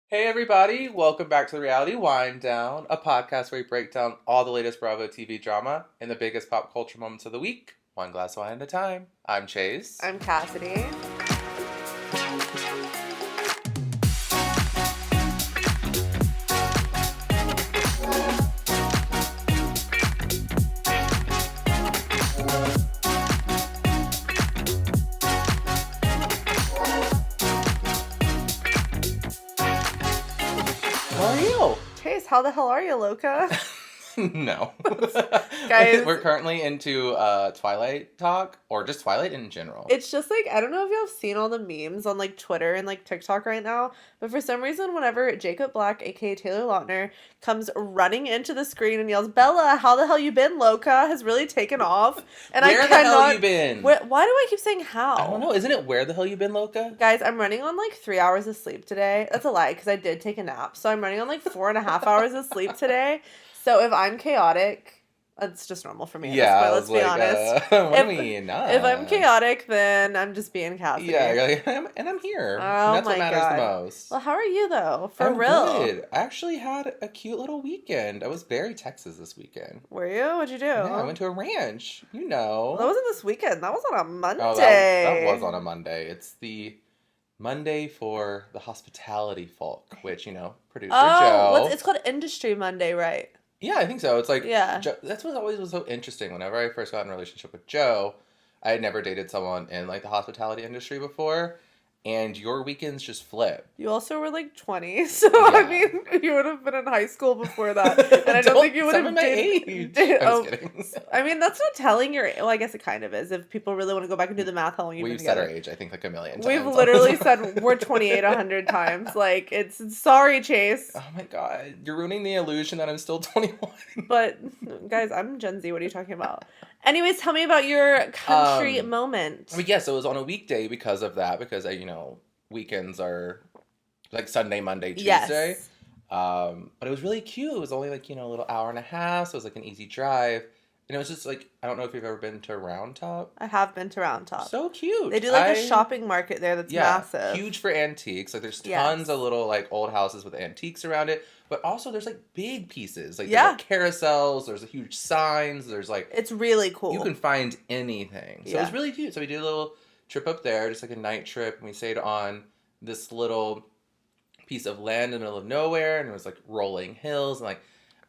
Hey everybody, welcome back to the Reality Winedown, a podcast where we break down all the latest Bravo TV drama and the biggest pop culture moments of the week, one glass of wine at a time. I'm Chase. I'm Cassidy. How are you? Chase, how the hell are you, Loca? No. Guys. We're currently into Twilight talk, or just Twilight in general. It's just like, I don't know if y'all have seen all the memes on like Twitter and like TikTok right now, but for some reason, whenever Jacob Black, aka Taylor Lautner, comes running into the screen and yells, "Bella, how the hell you been, Loca?" has really taken off. And Where the hell you been? Why do I keep saying how? I don't know. Isn't it where the hell you been, Loca? Guys, I'm running on like 3 hours of sleep today. That's a lie, because I did take a nap. So I'm running on like 4.5 hours of sleep today. So if I'm chaotic, it's just normal for me. Yeah, let's be honest. What do you mean? If I'm chaotic, then I'm just being Cassidy. Yeah, you're like, I'm here. Oh, and that's what my matters God. the most. Well, how are you though? For I'm real? good. I actually had a cute little weekend. I was very Texas this weekend. Were you? What'd you do? Yeah, I went to a ranch. You know. Well, that wasn't this weekend. That was on a Monday. Oh, that was on a Monday. It's the Monday for the hospitality folk, which, producer Joe. It's called Industry Monday, right? Yeah, I think so. It's like, Yeah. That's what always was so interesting. Whenever I first got in a relationship with Joe, I had never dated someone in like the hospitality industry before, and your weekends just flip. You also were like 20, so Yeah. I mean, you would have been in high school before that, and I don't think you would have age. I'm just kidding. I mean, that's not telling your. Well, I guess it kind of is. If people really want to go back and do the math, how long you've been We've said together. our age, I think, like a million times. We've literally said we're 28 100 times. Like, it's sorry, Chase. Oh my God, you're ruining the illusion that I'm still 21. But guys, I'm Gen Z. What are you talking about? Anyways, tell me about your country moment. But yes, it was on a weekday because of that. Because weekends are like Sunday, Monday, Tuesday. Yes. But it was really cute. It was only like, a little hour and a half. So it was like an easy drive. And it was just like, I don't know if you've ever been to Round Top. I have been to Round Top. So cute. They do like a shopping market there that's massive. Huge for antiques. Like there's tons of little like old houses with antiques around it. But also there's like big pieces. Like there's like carousels, there's huge signs, there's like... It's really cool. You can find anything. So it was really cute. So we did a little trip up there, just like a night trip. And we stayed on this little piece of land in the middle of nowhere. And it was like rolling hills and like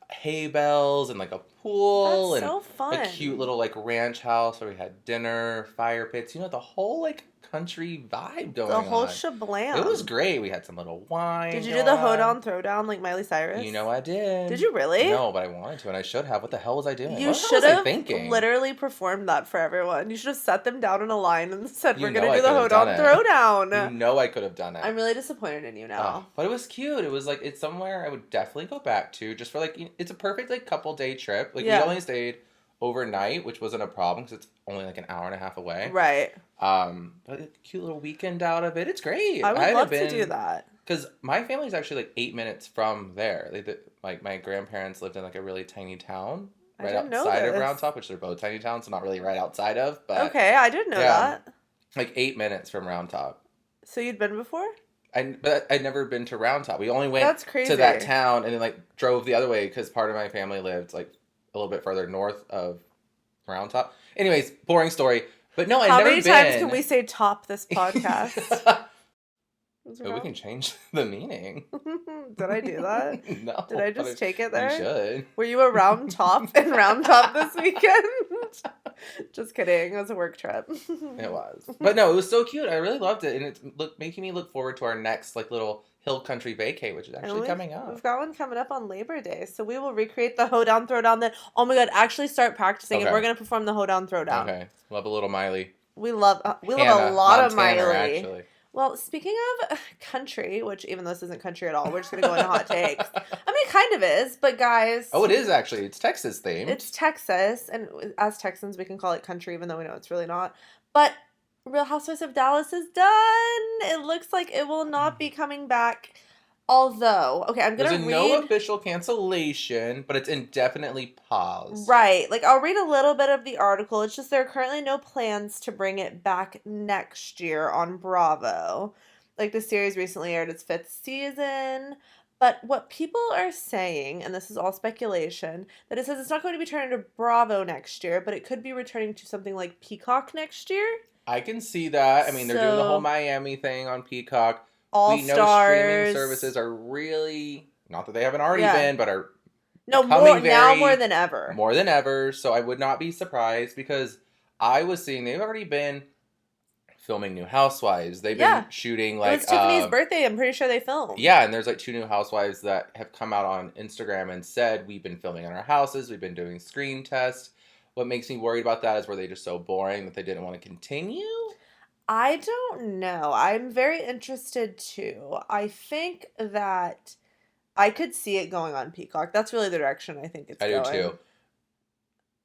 hay bales and like a pool. That's and so fun. a cute little like ranch house where we had dinner, fire pits. The whole like country vibe going on. The whole shablam. It was great. We had some little wine. Did you do the hoedown throwdown like Miley Cyrus? I did. Did you really? No, but I wanted to, and I should have. What the hell was I doing? You should have literally performed that for everyone. You should have set them down in a line and said, "We're gonna do the hoedown throwdown." I could have done it. I'm really disappointed in you now. But it was cute. It was like, it's somewhere I would definitely go back to, just for like, it's a perfect like couple day trip. Like we only stayed overnight, which wasn't a problem because it's only like an hour and a half away. Right. But a cute little weekend out of it. It's great. I would love to do that. Because my family's actually like 8 minutes from there. Like my grandparents lived in like a really tiny town right outside of Round Top, which they're both tiny towns, so not really right outside of. But okay, I didn't know that. Like 8 minutes from Round Top. So you'd been before? But I'd never been to Round Top. We only went to that town and then like drove the other way because part of my family lived like a little bit further north of Round Top. Anyways, boring story. But no, I'd never been. How many times can we say top this podcast? But we can change the meaning. Did I do that? No. Did I just take it there? You should. Were you a Round Top in Round Top this weekend? Just kidding. It was a work trip. It was. But no, it was so cute. I really loved it. And it's making me look forward to our next like little hill country vacay, which is actually coming up. We've got one coming up on Labor Day. So we will recreate the hoedown throwdown then. Oh my God, actually start practicing and we're going to perform the hoedown throwdown. Okay. Love a little Miley. We love a lot of Miley. Actually. Well, speaking of country, which even though this isn't country at all, we're just going to go into hot takes. I mean, it kind of is, but guys. Oh, it is actually. It's Texas themed. It's Texas, and as Texans, we can call it country, even though we know it's really not. But Real Housewives of Dallas is done. It looks like it will not be coming back. Although, okay, I'm going to read... There's no official cancellation, but it's indefinitely paused. Right. Like, I'll read a little bit of the article. It's just there are currently no plans to bring it back next year on Bravo. like, the series recently aired its 5th season. But what people are saying, and this is all speculation, that it says it's not going to be returning to Bravo next year, but it could be returning to something like Peacock next year. I can see that. I mean, they're doing the whole Miami thing on Peacock. All we know Stars. Streaming services are really, not that they haven't already been, but are now more than ever. More than ever. So I would not be surprised, because I was seeing they've already been filming new housewives. They've been shooting like... It was Tiffany's birthday. I'm pretty sure they filmed. Yeah, and there's like 2 new housewives that have come out on Instagram and said, we've been filming in our houses. We've been doing screen tests. What makes me worried about that is, were they just so boring that they didn't want to continue? I don't know. I'm very interested too. I think that I could see it going on Peacock. That's really the direction I think it's going. I do too.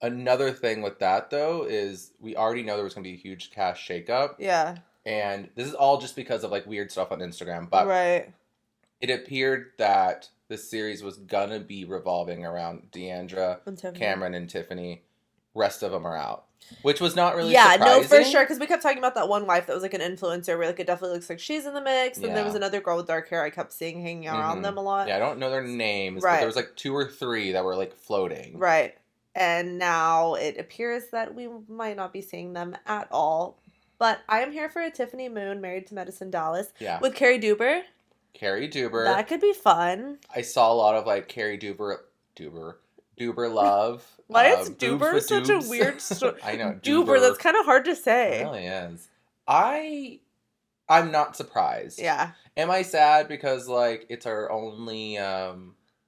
Another thing with that, though, is we already know there was going to be a huge cast shakeup. Yeah. And this is all just because of, like, weird stuff on Instagram. But it appeared that this series was going to be revolving around Deandra, Cameron, and Tiffany. Rest of them are out. Which was not really surprising. No, for sure. Because we kept talking about that one wife that was, like, an influencer where, like, it definitely looks like she's in the mix. And there was another girl with dark hair I kept seeing hanging around them a lot. Yeah, I don't know their names. But there was, like, 2 or 3 that were, like, floating. Right. And now it appears that we might not be seeing them at all. But I am here for a Tiffany Moon Married to Medicine Dallas with Carrie Duber. Carrie Duber. That could be fun. I saw a lot of, like, Carrie Duber love. Why is Duber such a weird story? I know. Duber, that's kind of hard to say. It really is. I'm not surprised. Yeah. Am I sad because, like, it's our only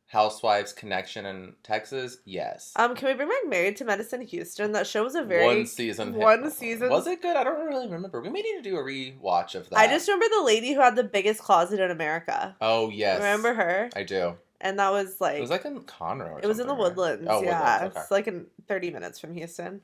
Housewives connection in Texas? Yes. Can we bring back Married to Medicine Houston? That show was a very... One season. Was it good? I don't really remember. We may need to do a rewatch of that. I just remember the lady who had the biggest closet in America. Oh, yes. Remember her? I do. And that was like... It was like in Conroe or It was in the Woodlands, Oh, yeah. Woodlands, okay. It's like in 30 minutes from Houston.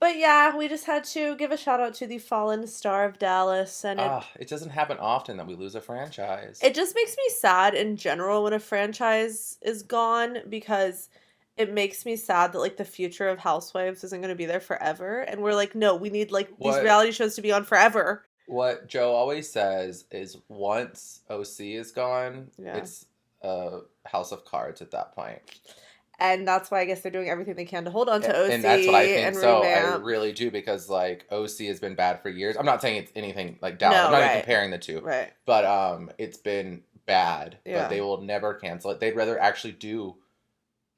But yeah, we just had to give a shout out to the fallen star of Dallas. And it doesn't happen often that we lose a franchise. It just makes me sad in general when a franchise is gone, because it makes me sad that, like, the future of Housewives isn't going to be there forever. And we're like, no, we need, like, these reality shows to be on forever. What Joe always says is once OC is gone, it's a house of cards at that point. And that's why I guess they're doing everything they can to hold on to OC. And that's what I think. So revamp. I really do, because, like, OC has been bad for years. I'm not saying it's anything like Dallas. I'm not even comparing the two. Right. But it's been bad. Yeah. But they will never cancel it. They'd rather actually do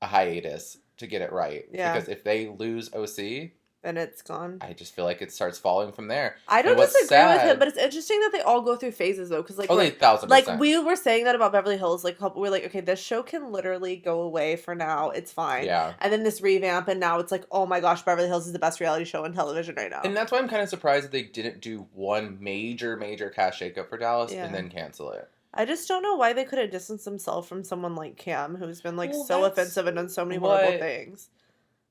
a hiatus to get it right. Yeah. Because if they lose OC, then it's gone. I just feel like it starts falling from there. I don't disagree with him, but it's interesting that they all go through phases, though, because, like, 1,000%. Like, we were saying that about Beverly Hills, like, we're like, okay, this show can literally go away for now, it's fine. Yeah. And then this revamp, and now it's like, oh my gosh, Beverly Hills is the best reality show on television right now. And that's why I'm kind of surprised that they didn't do one major cast shakeup for Dallas and then cancel it. I just don't know why they couldn't distance themselves from someone like Cam, who's been, like, so offensive and done so many horrible things.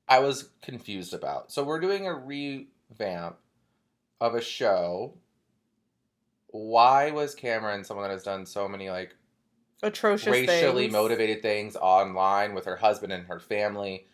I was confused about. So we're doing a revamp of a show. Why was Cameron someone that has done so many, like, atrocious racially motivated things online with her husband and her family,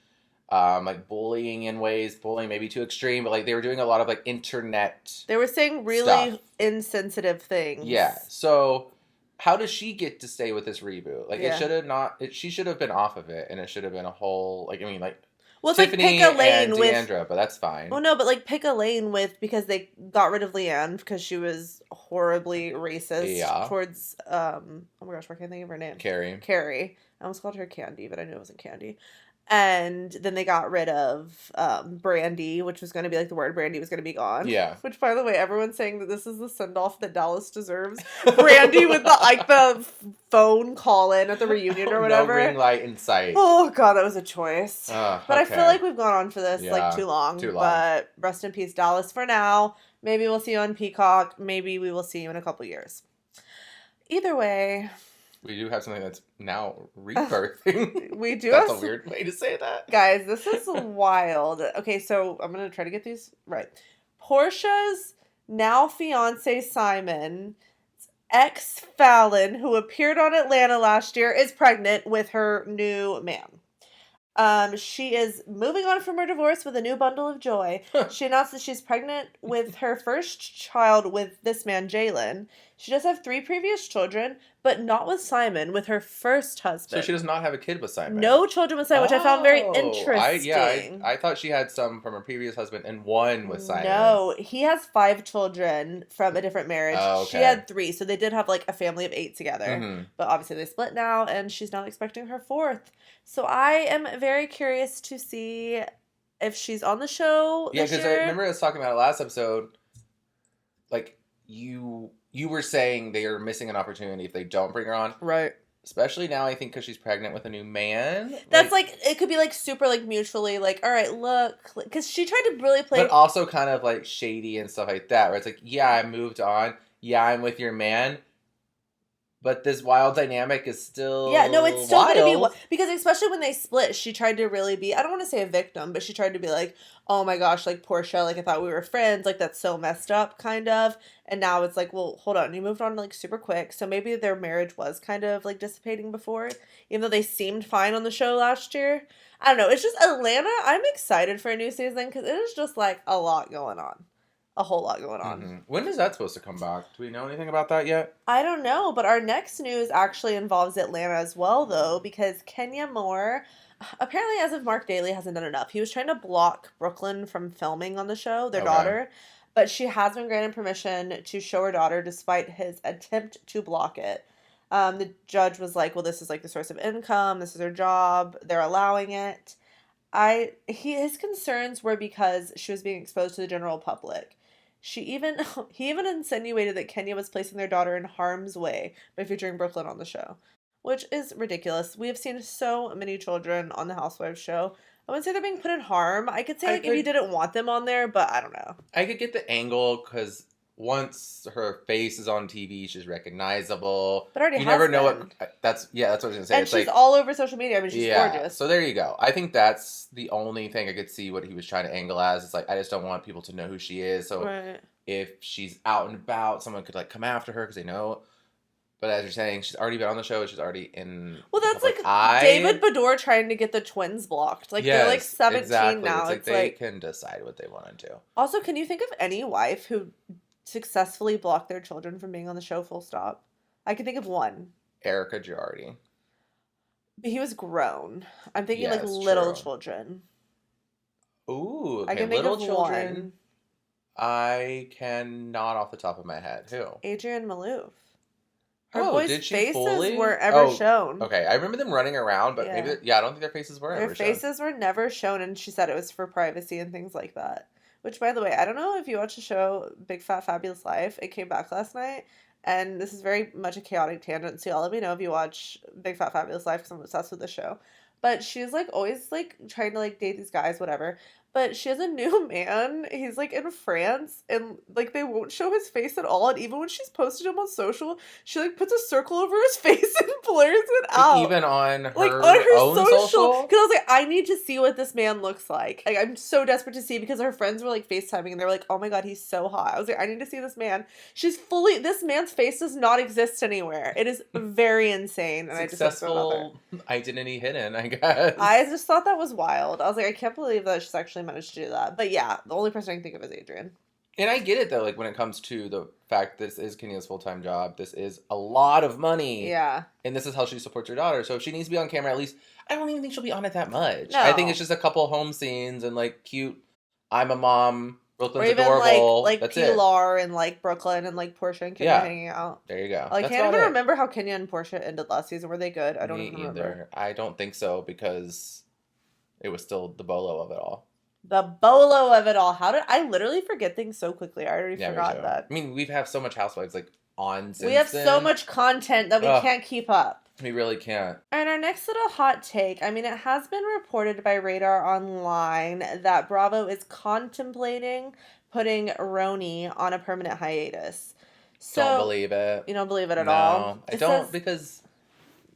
like bullying maybe too extreme, but, like, they were doing a lot of, like, internet They were saying really insensitive things. Yeah. So how does she get to stay with this reboot? Like, it should have not. She should have been off of it, and it should have been a whole, like, I mean, like. Well, it's Tiffany like pick a lane and with Deandra, but that's fine. Well, no, but, like, pick a lane with, because they got rid of Leanne because she was horribly racist towards oh my gosh, why can't I think of her name? Carrie. I almost called her Candy, but I knew it wasn't Candy. And then they got rid of Brandy, which was going to be, like, the word Brandy was going to be gone. Yeah. Which, by the way, everyone's saying that this is the send-off that Dallas deserves. Brandy with the, like, the phone call-in at the reunion or whatever. No ring light in sight. Oh, God, that was a choice. But I feel like we've gone on for this, like, too long. But rest in peace, Dallas, for now. Maybe we'll see you on Peacock. Maybe we will see you in a couple years. Either way... We do have something that's now rebirthing. We do. That's a weird way to say that. Guys, this is wild. Okay, so I'm going to try to get these right. Portia's now fiance Simon, ex Fallon, who appeared on Atlanta last year, is pregnant with her new man. She is moving on from her divorce with a new bundle of joy. She announced that she's pregnant with her first child with this man, Jalen. She does have 3 previous children, but not with Simon, with her first husband. So she does not have a kid with Simon. No children with Simon, which I found very interesting. I thought she had some from her previous husband and 1 with Simon. No, he has 5 children from a different marriage. Oh, okay. She had 3, so they did have like a family of 8 together. Mm-hmm. But obviously they split now, and she's now expecting her 4th. So I am very curious to see if she's on the show. Yeah, because I remember I was talking about it last episode. Like, you were saying they are missing an opportunity if they don't bring her on. Right. Especially now, I think, because she's pregnant with a new man. That's like it could be like super like mutually like, all right, look, because she tried to really play, but also kind of like shady and stuff like that. Where it's like, yeah, I moved on. Yeah, I'm with your man. But this wild dynamic is still it's still going to be, because especially when they split, she tried to really be, I don't want to say a victim, but she tried to be like, oh my gosh, like, Portia, like, I thought we were friends, like, that's so messed up, kind of, and now it's like, well, hold on, you moved on, like, super quick, so maybe their marriage was kind of, like, dissipating before, even though they seemed fine on the show last year. I don't know, it's just Atlanta, I'm excited for a new season, because it is just, like, a lot going on. A whole lot going on. Mm-hmm. When is that supposed to come back? Do we know anything about that yet? I don't know, but our next news actually involves Atlanta as well, though, because Kenya Moore, apparently as of Mark Daly, hasn't done enough. He was trying to block Brooklyn from filming on the show, their daughter, but she has been granted permission to show her daughter despite his attempt to block it. The judge was like, well, this is like the source of income, this is her job, they're allowing it. His concerns were because she was being exposed to the general public. He even insinuated that Kenya was placing their daughter in harm's way by featuring Brooklyn on the show, which is ridiculous. We have seen so many children on the Housewives show. I wouldn't say they're being put in harm. I could say if you didn't want them on there, but I don't know. I could get the angle because once her face is on TV, she's recognizable. But already you never know what. That's what I was gonna say. And it's she's like, all over social media. I mean, she's gorgeous. So there you go. I think that's the only thing I could see what he was trying to angle as. It's like, I just don't want people to know who she is. So if she's out and about, someone could like come after her because they know. But as you're saying, she's already been on the show. She's already in. Well, that's like David Bador trying to get the twins blocked. Like, they're like 17 now. It's like they can decide what they want to do. Also, can you think of any wife who successfully blocked their children from being on the show, full stop? I can think of one. Erica Girardi. But he was grown. I'm thinking like little children. Ooh, okay. I can think of children. One. I cannot off the top of my head. Who? Adrienne Maloof. Her boys' faces weren't ever shown. Okay, I remember them running around, but maybe I don't think their faces were ever shown. Their faces were never shown, and she said it was for privacy and things like that. Which, by the way, I don't know if you watched the show Big Fat Fabulous Life. It came back last night, and this is very much a chaotic tangent, so y'all let me know if you watch Big Fat Fabulous Life, because I'm obsessed with the show. But she's, like, always, like, trying to, like, date these guys, whatever. But she has a new man. He's, like, in France, and, like, they won't show his face at all. And even when she's posted him on social, she, like, puts a circle over his face and blurs it out. Even on her, own social? Because I was like, I need to see what this man looks like. Like, I'm so desperate to see, because her friends were, like, FaceTiming, and they were like, oh my god, he's so hot. I was like, I need to see this man. This man's face does not exist anywhere. It is very insane. And Successful identity hidden, I guess. I just thought that was wild. I was like, I can't believe that she's actually managed to do that. But yeah, the only person I can think of is Adrienne. And I get it, though, like, when it comes to the fact this is Kenya's full-time job, this is a lot of money. Yeah. And this is how she supports her daughter. So if she needs to be on camera, at least, I don't even think she'll be on it that much. No. I think it's just a couple home scenes and, like, cute, I'm a mom, Brooklyn's or even adorable. like Pilar and, like, Brooklyn and, like, Portia and Kenya hanging out. There you go. I can't even remember how Kenya and Portia ended last season. Were they good? I don't even remember. I don't think so, because it was still the bolo of it all. The bolo of it all. How did I literally forget things so quickly? I already forgot that. I mean, we've had so much Housewives like on since we have so much content that we can't keep up. We really can't. And our next little hot take, I mean, it has been reported by Radar Online that Bravo is contemplating putting RHONY on a permanent hiatus. So, don't believe it. You don't believe it at all? No, I don't, because...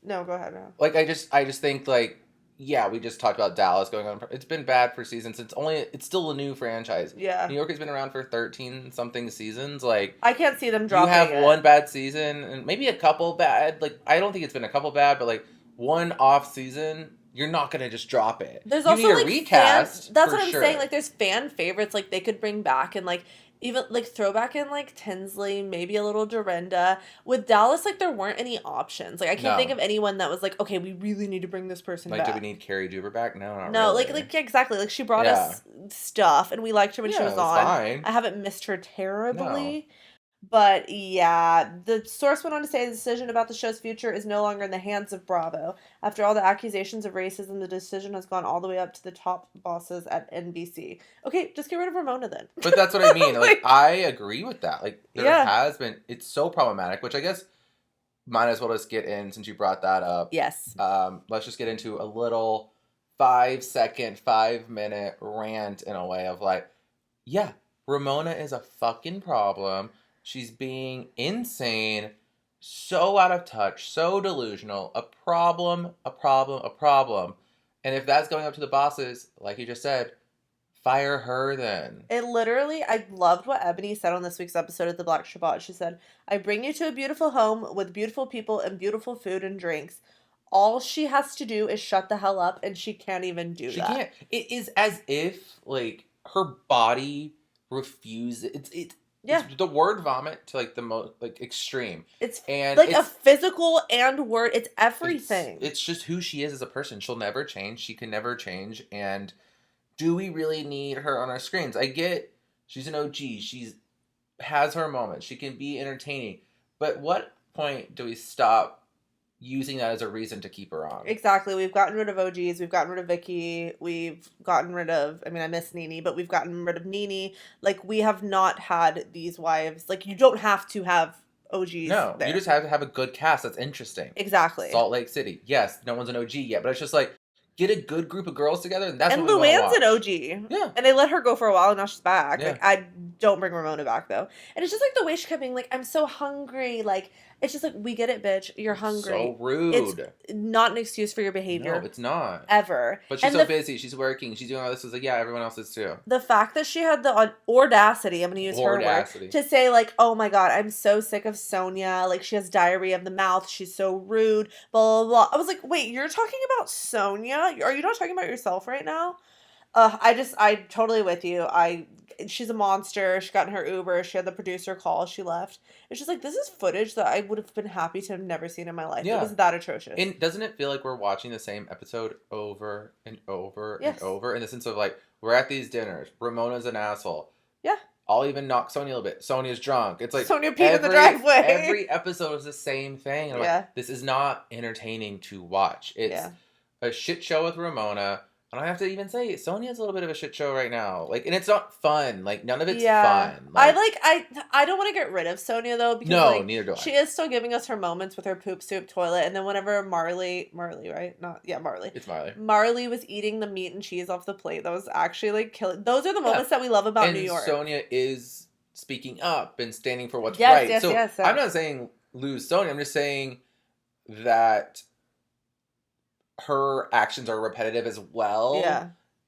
No, go ahead. No. Like, I just think, like, yeah, we just talked about Dallas going on. It's been bad for seasons. It's still a new franchise. Yeah. New York has been around for 13-something seasons. Like, I can't see them dropping it. You have one bad season and maybe a couple bad. Like, I don't think it's been a couple bad, but, like, one off season you're not gonna just drop it. There's you also need a like recast. That's what I'm sure. saying. Like, there's fan favorites like they could bring back, and like even like throwback in like Tinsley, maybe a little Dorinda. With Dallas, like there weren't any options. Like I can't think of anyone that was like, okay, we really need to bring this person back. Like, do we need Carrie Duber back? No, not no, really. like exactly. Like she brought us stuff, and we liked her when she was on. Fine. I haven't missed her terribly. No. But yeah, the source went on to say the decision about the show's future is no longer in the hands of Bravo. After all the accusations of racism, the decision has gone all the way up to the top bosses at NBC. Okay, just get rid of Ramona then. But that's what I mean. Like, I agree with that. Like, there has been, it's so problematic, which I guess might as well just get in since you brought that up. Yes. Let's just get into a little 5-minute rant in a way of like, yeah, Ramona is a fucking problem. She's being insane, so out of touch, so delusional, a problem. And if that's going up to the bosses, like you just said, fire her then. It literally, I loved what Ebony said on this week's episode of The Black Shabbat. She said, I bring you to a beautiful home with beautiful people and beautiful food and drinks. All she has to do is shut the hell up, and she can't even do that. She can't. It is as if, like, her body refuses. It's the word vomit to like the most like extreme. It's a physical and word. It's everything. It's just who she is as a person. She'll never change. She can never change. And do we really need her on our screens? I get she's an OG. She's has her moments. She can be entertaining. But what point do we stop using that as a reason to keep her on? Exactly. We've gotten rid of OGs. We've gotten rid of Vicky. We've gotten rid of, I mean, I miss Nene, but we've gotten rid of Nene. Like, we have not had these wives. Like, you don't have to have OGs. No, there. You just have to have a good cast that's interesting. Exactly. Salt Lake City. Yes, no one's an OG yet, but it's just like, get a good group of girls together, and that's what we want to watch. And Luann's an OG. Yeah. And they let her go for a while, and now she's back. Yeah. Like, I don't bring Ramona back, though. And it's just, like, the way she kept being like, I'm so hungry. Like, it's just like, we get it, bitch. You're hungry. So rude. It's not an excuse for your behavior. No, it's not. Ever. But she's so busy. She's working. She's doing all this. It's like, yeah, everyone else is too. The fact that she had the audacity, I'm going to use her word, to say, like, oh my God, I'm so sick of Sonia. Like, she has diarrhea of the mouth. She's so rude. Blah, blah, blah. I was like, wait, you're talking about Sonia? Are you not talking about yourself right now? I totally with you. She's a monster. She got in her Uber. She had the producer call. She left. It's just like, this is footage that I would have been happy to have never seen in my life. Yeah. It was that atrocious. And doesn't it feel like we're watching the same episode over and over and over? In the sense of like, we're at these dinners. Ramona's an asshole. Yeah. I'll even knock Sonia a little bit. Sonia's drunk. It's like Sonia peed in the driveway. Every episode is the same thing. And I'm like, this is not entertaining to watch. It's a shit show with Ramona. I don't have to even say it. Sonia's a little bit of a shit show right now. Like, and it's not fun. Like, none of it's fun. Like, I don't want to get rid of Sonia though, because neither do I. She is still giving us her moments with her poop soup toilet, and then whenever Marley, right? Marley. It's Marley. Marley was eating the meat and cheese off the plate. That was actually like killing. Those are the moments that we love about New York. Sonia is speaking up and standing for what's right. Yes. I'm not saying lose Sonia. I'm just saying that her actions are repetitive as well. Yeah.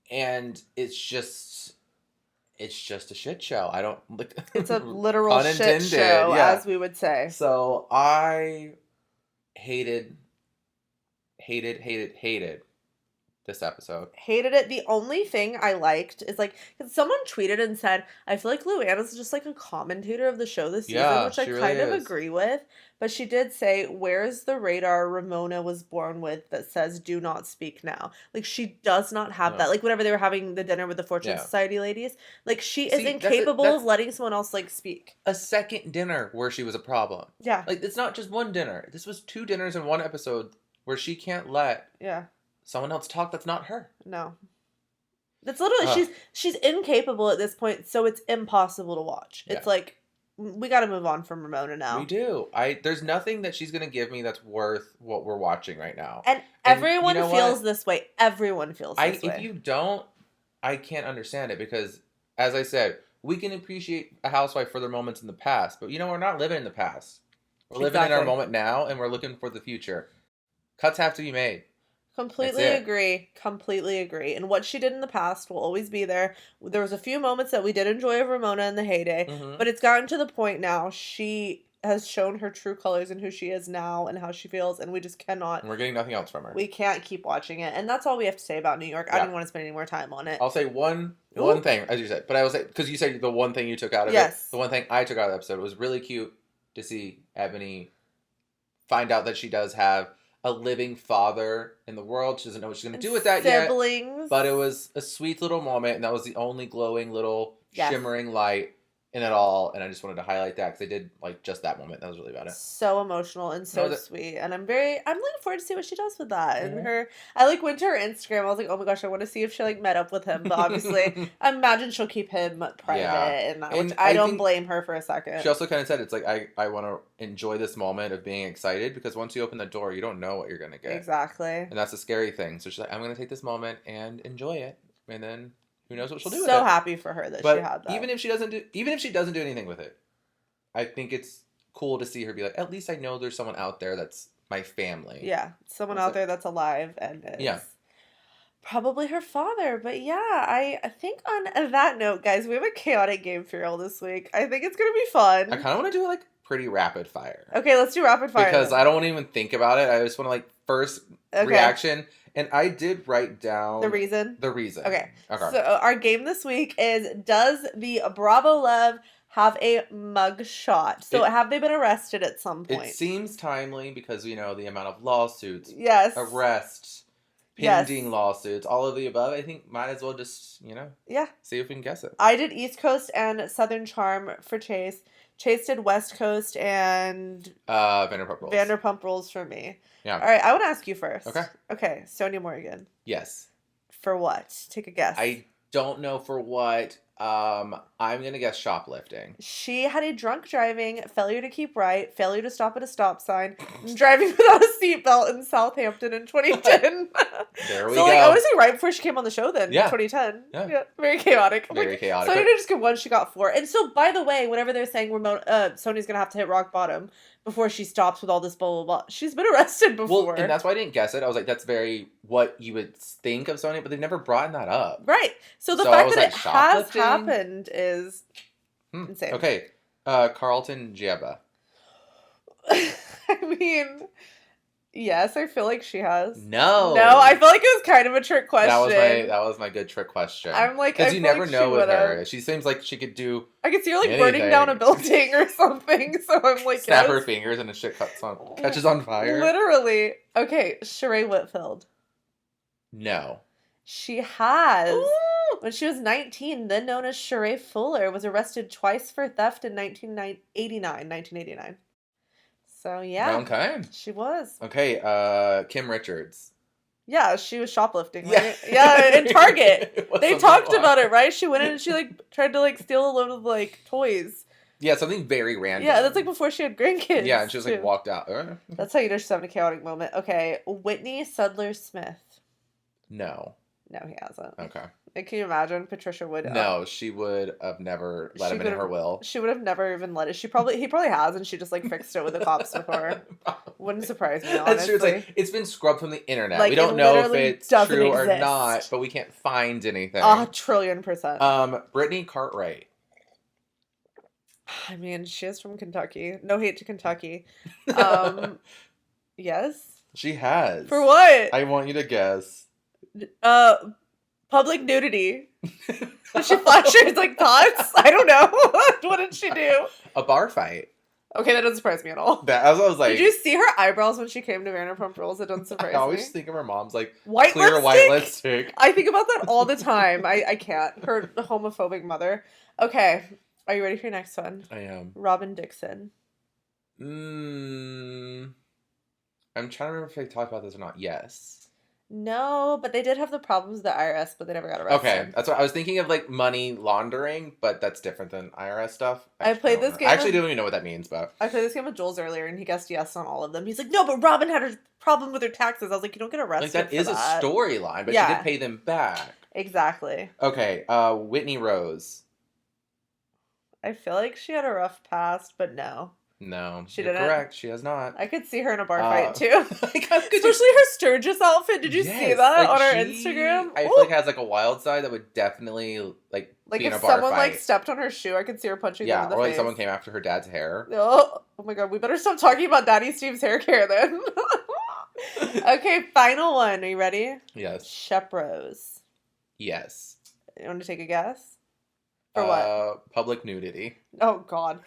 And it's just a shit show. I don't like. It's a literal shit show, as we would say. So I hated this episode. Hated it. The only thing I liked is like, cause someone tweeted and said, I feel like Luann is just like a commentator of the show this season, which I kind of agree with. But she did say, where's the radar Ramona was born with that says do not speak now? Like, she does not have that. Like, whenever they were having the dinner with the Fortune Society ladies, like, she is incapable of letting someone else, like, speak. A second dinner where she was a problem. Yeah. Like, it's not just one dinner. This was 2 dinners in one episode where she can't let someone else talk that's not her. No. It's literally, she's incapable at this point, so it's impossible to watch. It's like, we got to move on from Ramona now. We do. There's nothing that she's going to give me that's worth what we're watching right now. And everyone feels this way. Everyone feels this way. If you don't, I can't understand it because, as I said, we can appreciate a housewife for their moments in the past, but we're not living in the past. We're living in our moment now, and we're looking for the future. Cuts have to be made. Completely agree. And what she did in the past will always be there. There was a few moments that we did enjoy of Ramona in the heyday, but it's gotten to the point now. She has shown her true colors and who she is now and how she feels, and we just cannot. And we're getting nothing else from her. We can't keep watching it, and that's all we have to say about New York. I didn't want to spend any more time on it. I'll say one thing, as you said, but I will say, because you said the one thing you took out of it. The one thing I took out of the episode was really cute to see Ebony find out that she does have a living father in the world. She doesn't know what she's going to do with that yet. But it was a sweet little moment, and that was the only glowing little shimmering light in it all, and I just wanted to highlight that because I did like just that moment. That was really about it. So emotional and so sweet, and I'm looking forward to see what she does with that. And I like went to her Instagram. I was like, oh my gosh, I want to see if she like met up with him. But obviously, I imagine she'll keep him private, and that, which I don't blame her for a second. She also kind of said it's like I want to enjoy this moment of being excited because once you open the door, you don't know what you're gonna get. Exactly, and that's a scary thing. So she's like, I'm gonna take this moment and enjoy it, and then. Who knows what she'll do with it. So happy for her that she had that. Even if she doesn't do anything with it, I think it's cool to see her be like, at least I know there's someone out there that's my family. Yeah. Someone out there that's alive and is probably her father. But yeah, I think on that note, guys, we have a chaotic game for y'all this week. I think it's gonna be fun. I kinda wanna do it like pretty rapid fire. Okay, let's do rapid fire. Because I don't want to even think about it. I just want to like first reaction. And I did write down the reason. Okay. So our game this week is: does the Bravo Love have a mug shot? So have they been arrested at some point? It seems timely because the amount of lawsuits, arrests, pending lawsuits, all of the above. I think might as well just see if we can guess it. I did East Coast and Southern Charm for Chase. Chase did West Coast and Vanderpump Rules for me. Yeah. All right, I want to ask you first. Okay, Sonia Morgan. Yes. For what? Take a guess. I don't know for what. I'm going to guess shoplifting. She had a drunk driving, failure to keep right, failure to stop at a stop sign, driving without a seatbelt in Southampton in 2010. There we go. I want to say right before she came on the show then, 2010. Yeah. Very chaotic. Very chaotic. So I didn't just get one, she got 4. And so, by the way, whenever they're saying Sonia's going to have to hit rock bottom before she stops with all this blah, blah, blah, she's been arrested before. Well, and that's why I didn't guess it. I was like, that's very what you would think of Sonia, but they've never brought that up. Right. So the fact that it has happened is insane. Okay. Carlton Giaba. I mean, yes, I feel like she has. No, I feel like it was kind of a trick question. That was my good trick question. I'm like, because you never know with her. She seems like she could do. I could see her like burning down a building or something. So I'm like, snap her fingers and the shit catches on fire. Literally. Okay, Sheree Whitfield. No. She has. Ooh. When she was 19, then known as Sheree Fuller, was arrested twice for theft in 1989. So, yeah. Okay. She was. Okay, Kim Richards. Yeah, she was shoplifting, right? Yeah, in Target. They talked about it, right? She went in and she, tried to, steal a load of, toys. Yeah, something very random. Yeah, that's, before she had grandkids. Yeah, and she just, walked out. That's how you know she's having a chaotic moment. Okay, Whitney Sudler-Smith. No. No, he hasn't. Okay. Can you imagine? Patricia would. No, she would have never let him in her will. She would have never even let it. He probably has, and she just fixed it with the cops before. Wouldn't surprise me, honestly. It's true. It's been scrubbed from the internet. We don't know if it's true or not, but we can't find anything. 1,000,000,000,000%. Brittany Cartwright. I mean, she is from Kentucky. No hate to Kentucky. Yes. She has. For what? I want you to guess. Public nudity. Did she flash her thoughts? I don't know. What did she do? A bar fight. Okay, that doesn't surprise me at all. I was like, did you see her eyebrows when she came to Vanderpump Rules? It doesn't surprise me. I always think of her mom's white lipstick. I think about that all the time. I can't. Her homophobic mother. Okay, are you ready for your next one? I am. Robin Dixon. I'm trying to remember if I talked about this or not. Yes. No, but they did have the problems with the IRS, but they never got arrested. Okay, that's what I was thinking of, money laundering, but that's different than IRS stuff. I played this game. I actually don't even know what that means, but I played this game with Jules earlier, and he guessed yes on all of them. He's like, no, but Robin had a problem with her taxes. I was like, you don't get arrested. That is a storyline, but she did pay them back. Exactly. Okay, Whitney Rose. I feel like she had a rough past, but no. No, she you're didn't. Correct. She has not. I could see her in a bar fight too, especially her Sturgis outfit. Did you see that on her Instagram? I feel like it has a wild side that would definitely Like, be in if a bar someone, fight. like, stepped on her shoe, I could see her punching them in the or like face. someone came after her dad's hair. Oh my god, we better stop talking about Daddy Steve's hair care then. Okay, final one. Are you ready? Yes. Shepros. Yes. You want to take a guess? For what? Public nudity. Oh god.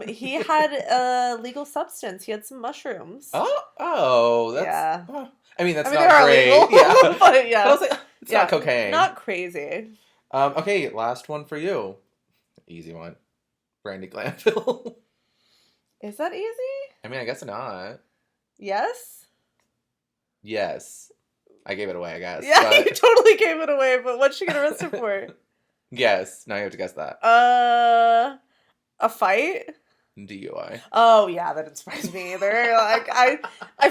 He had a legal substance. He had some mushrooms. Oh, that's... Yeah. I mean, that's they not are great. illegal, Yeah. but yeah. But I was like, it's not cocaine. Not crazy. Okay, last one for you. Easy one. Brandy Glanville. Is that easy? I mean, I guess not. Yes? Yes. I gave it away, I guess. Yeah, but... you totally gave it away, but what'd she get arrested for? Yes. Now you have to guess that. A fight? DUI. Oh yeah, that didn't surprise me either. Like I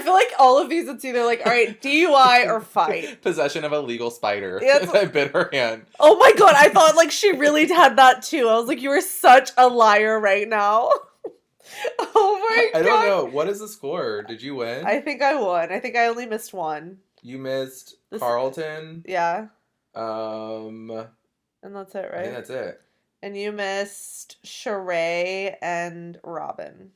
feel like all of these it's either like, all right, DUI or fight. Possession of a legal spider. Yeah, I bit her hand. Oh my god, I thought like she really had that too. I was like, you are such a liar right now. Oh my god. I don't know. What is the score? Did you win? I think I won. I think I only missed one. You missed Carlton. Yeah. And that's it, right? I think that's it. And you missed Sheree and Robin.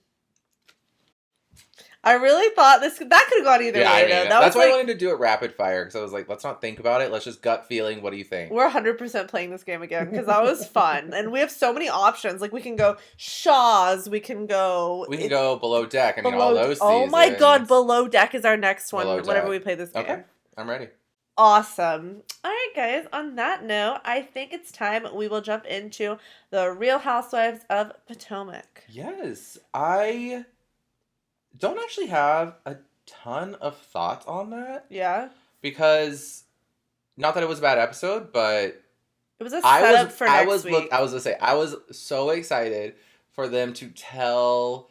I really thought that could have gone either way. I mean, that's why like, I wanted to do it rapid fire, because I was like, let's not think about it. Let's just gut feeling. What do you think? We're 100% playing this game again, because that was fun. And we have so many options. Like, we can go Shaw's. We can go Below Deck. I mean, all those seasons. Oh my god, Below Deck is our next one whenever we play this game. Okay, I'm ready. Awesome. All right, guys. On that note, I think it's time we will jump into the Real Housewives of Potomac. Yes. I don't actually have a ton of thoughts on that. Yeah. Because, not that it was a bad episode, but... It was a setup for next week. I was going to say, I was so excited for them to tell...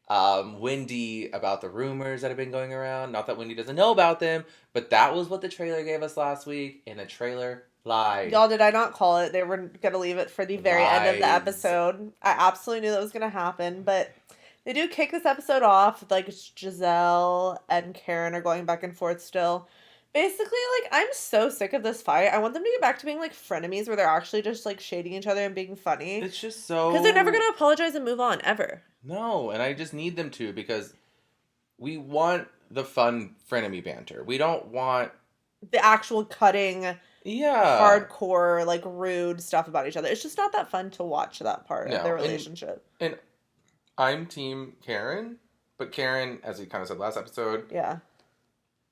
Wendy about the rumors that have been going around. Not that Wendy doesn't know about them, but that was what the trailer gave us last week, and the trailer lied. Y'all, did I not call it? They were going to leave it for the very end of the episode. I absolutely knew that was going to happen, but they do kick this episode off with, like, Gizelle and Karen are going back and forth still. Basically, like, I'm so sick of this fight. I want them to get back to being, like, frenemies where they're actually just, like, shading each other and being funny. It's just so... Because they're never going to apologize and move on, ever. No, and I just need them to, because we want the fun frenemy banter. We don't want... the actual cutting, hardcore, like, rude stuff about each other. It's just not that fun to watch that part of their relationship. And I'm team Karen, but Karen, as we kind of said last episode... Yeah.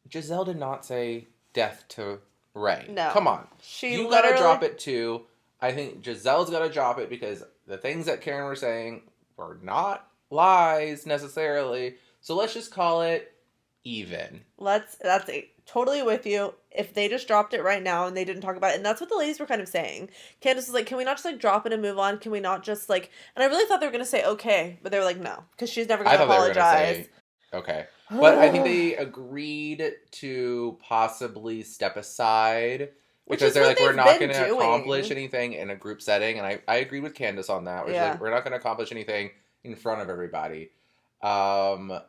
Gizelle did not say death to Ray. No. Come on. You gotta drop it too. I think Giselle's gotta drop it, because the things that Karen were saying were not lies necessarily. So let's just call it even. That's totally with you. If they just dropped it right now and they didn't talk about it, and that's what the ladies were kind of saying. Candace was like, can we not just like drop it and move on? Can we not just like, and I really thought they were going to say okay, but they were like, no, because she's never going to apologize. Okay. But I think they agreed to possibly step aside, because they're like, we're not going to accomplish anything in a group setting. And I agree with Candace on that. Which like, we're not going to accomplish anything in front of everybody. But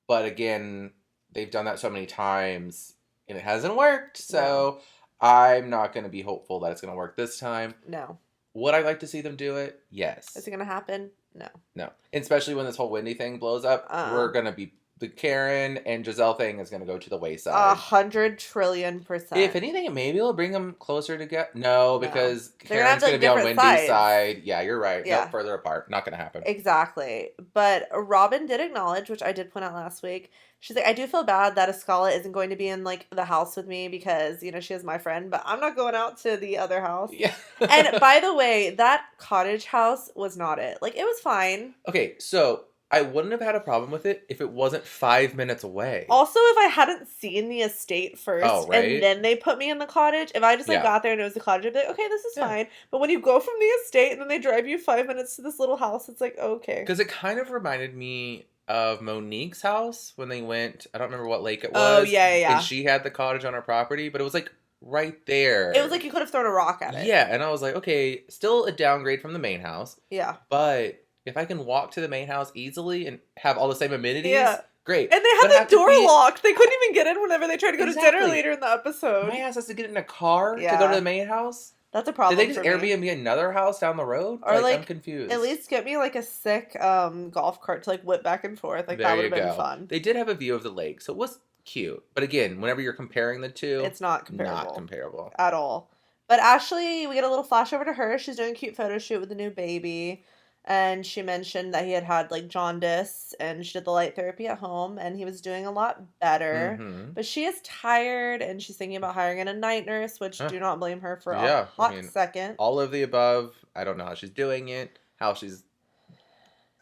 again, they've done that so many times and it hasn't worked. So I'm not going to be hopeful that it's going to work this time. No. Would I like to see them do it? Yes. Is it going to happen? No. No. And especially when this whole Wendy thing blows up, we're going to be... the Karen and Gizelle thing is going to go to the wayside. 100 trillion%. If anything, maybe it'll bring them closer together. No, because Karen's going to be on Wendy's side. Yeah, you're right. Yeah. Nope, further apart. Not going to happen. Exactly. But Robin did acknowledge, which I did point out last week, she's like, I do feel bad that Escala isn't going to be in, like, the house with me because, you know, she is my friend, but I'm not going out to the other house. Yeah. And by the way, that cottage house was not it. Like, it was fine. Okay, so... I wouldn't have had a problem with it if it wasn't 5 minutes away. Also, if I hadn't seen the estate first, and then they put me in the cottage, if I just like got there and it was the cottage, I'd be like, okay, this is fine. But when you go from the estate and then they drive you 5 minutes to this little house, it's like, okay. Because it kind of reminded me of Monique's house when they went, I don't remember what lake it was. Oh, yeah. And she had the cottage on her property, but it was like right there. It was like you could have thrown a rock at it. Yeah, and I was like, okay, still a downgrade from the main house. Yeah. But... if I can walk to the main house easily and have all the same amenities, great. And they had the door locked. They couldn't even get in whenever they tried to go to dinner later in the episode. My ass has to get in a car to go to the main house? That's a problem. Did they just Airbnb another house down the road? Or like I'm confused. At least get me like a sick golf cart to like whip back and forth. Like that would have been fun. They did have a view of the lake, so it was cute. But again, whenever you're comparing the two, it's not comparable. Not comparable at all. But Ashley, we get a little flash over to her. She's doing a cute photo shoot with the new baby. And she mentioned that he had like jaundice, and she did the light therapy at home, and he was doing a lot better. Mm-hmm. But she is tired, and she's thinking about hiring in a night nurse, which do not blame her for a hot second. All of the above. I don't know how she's doing it, how she's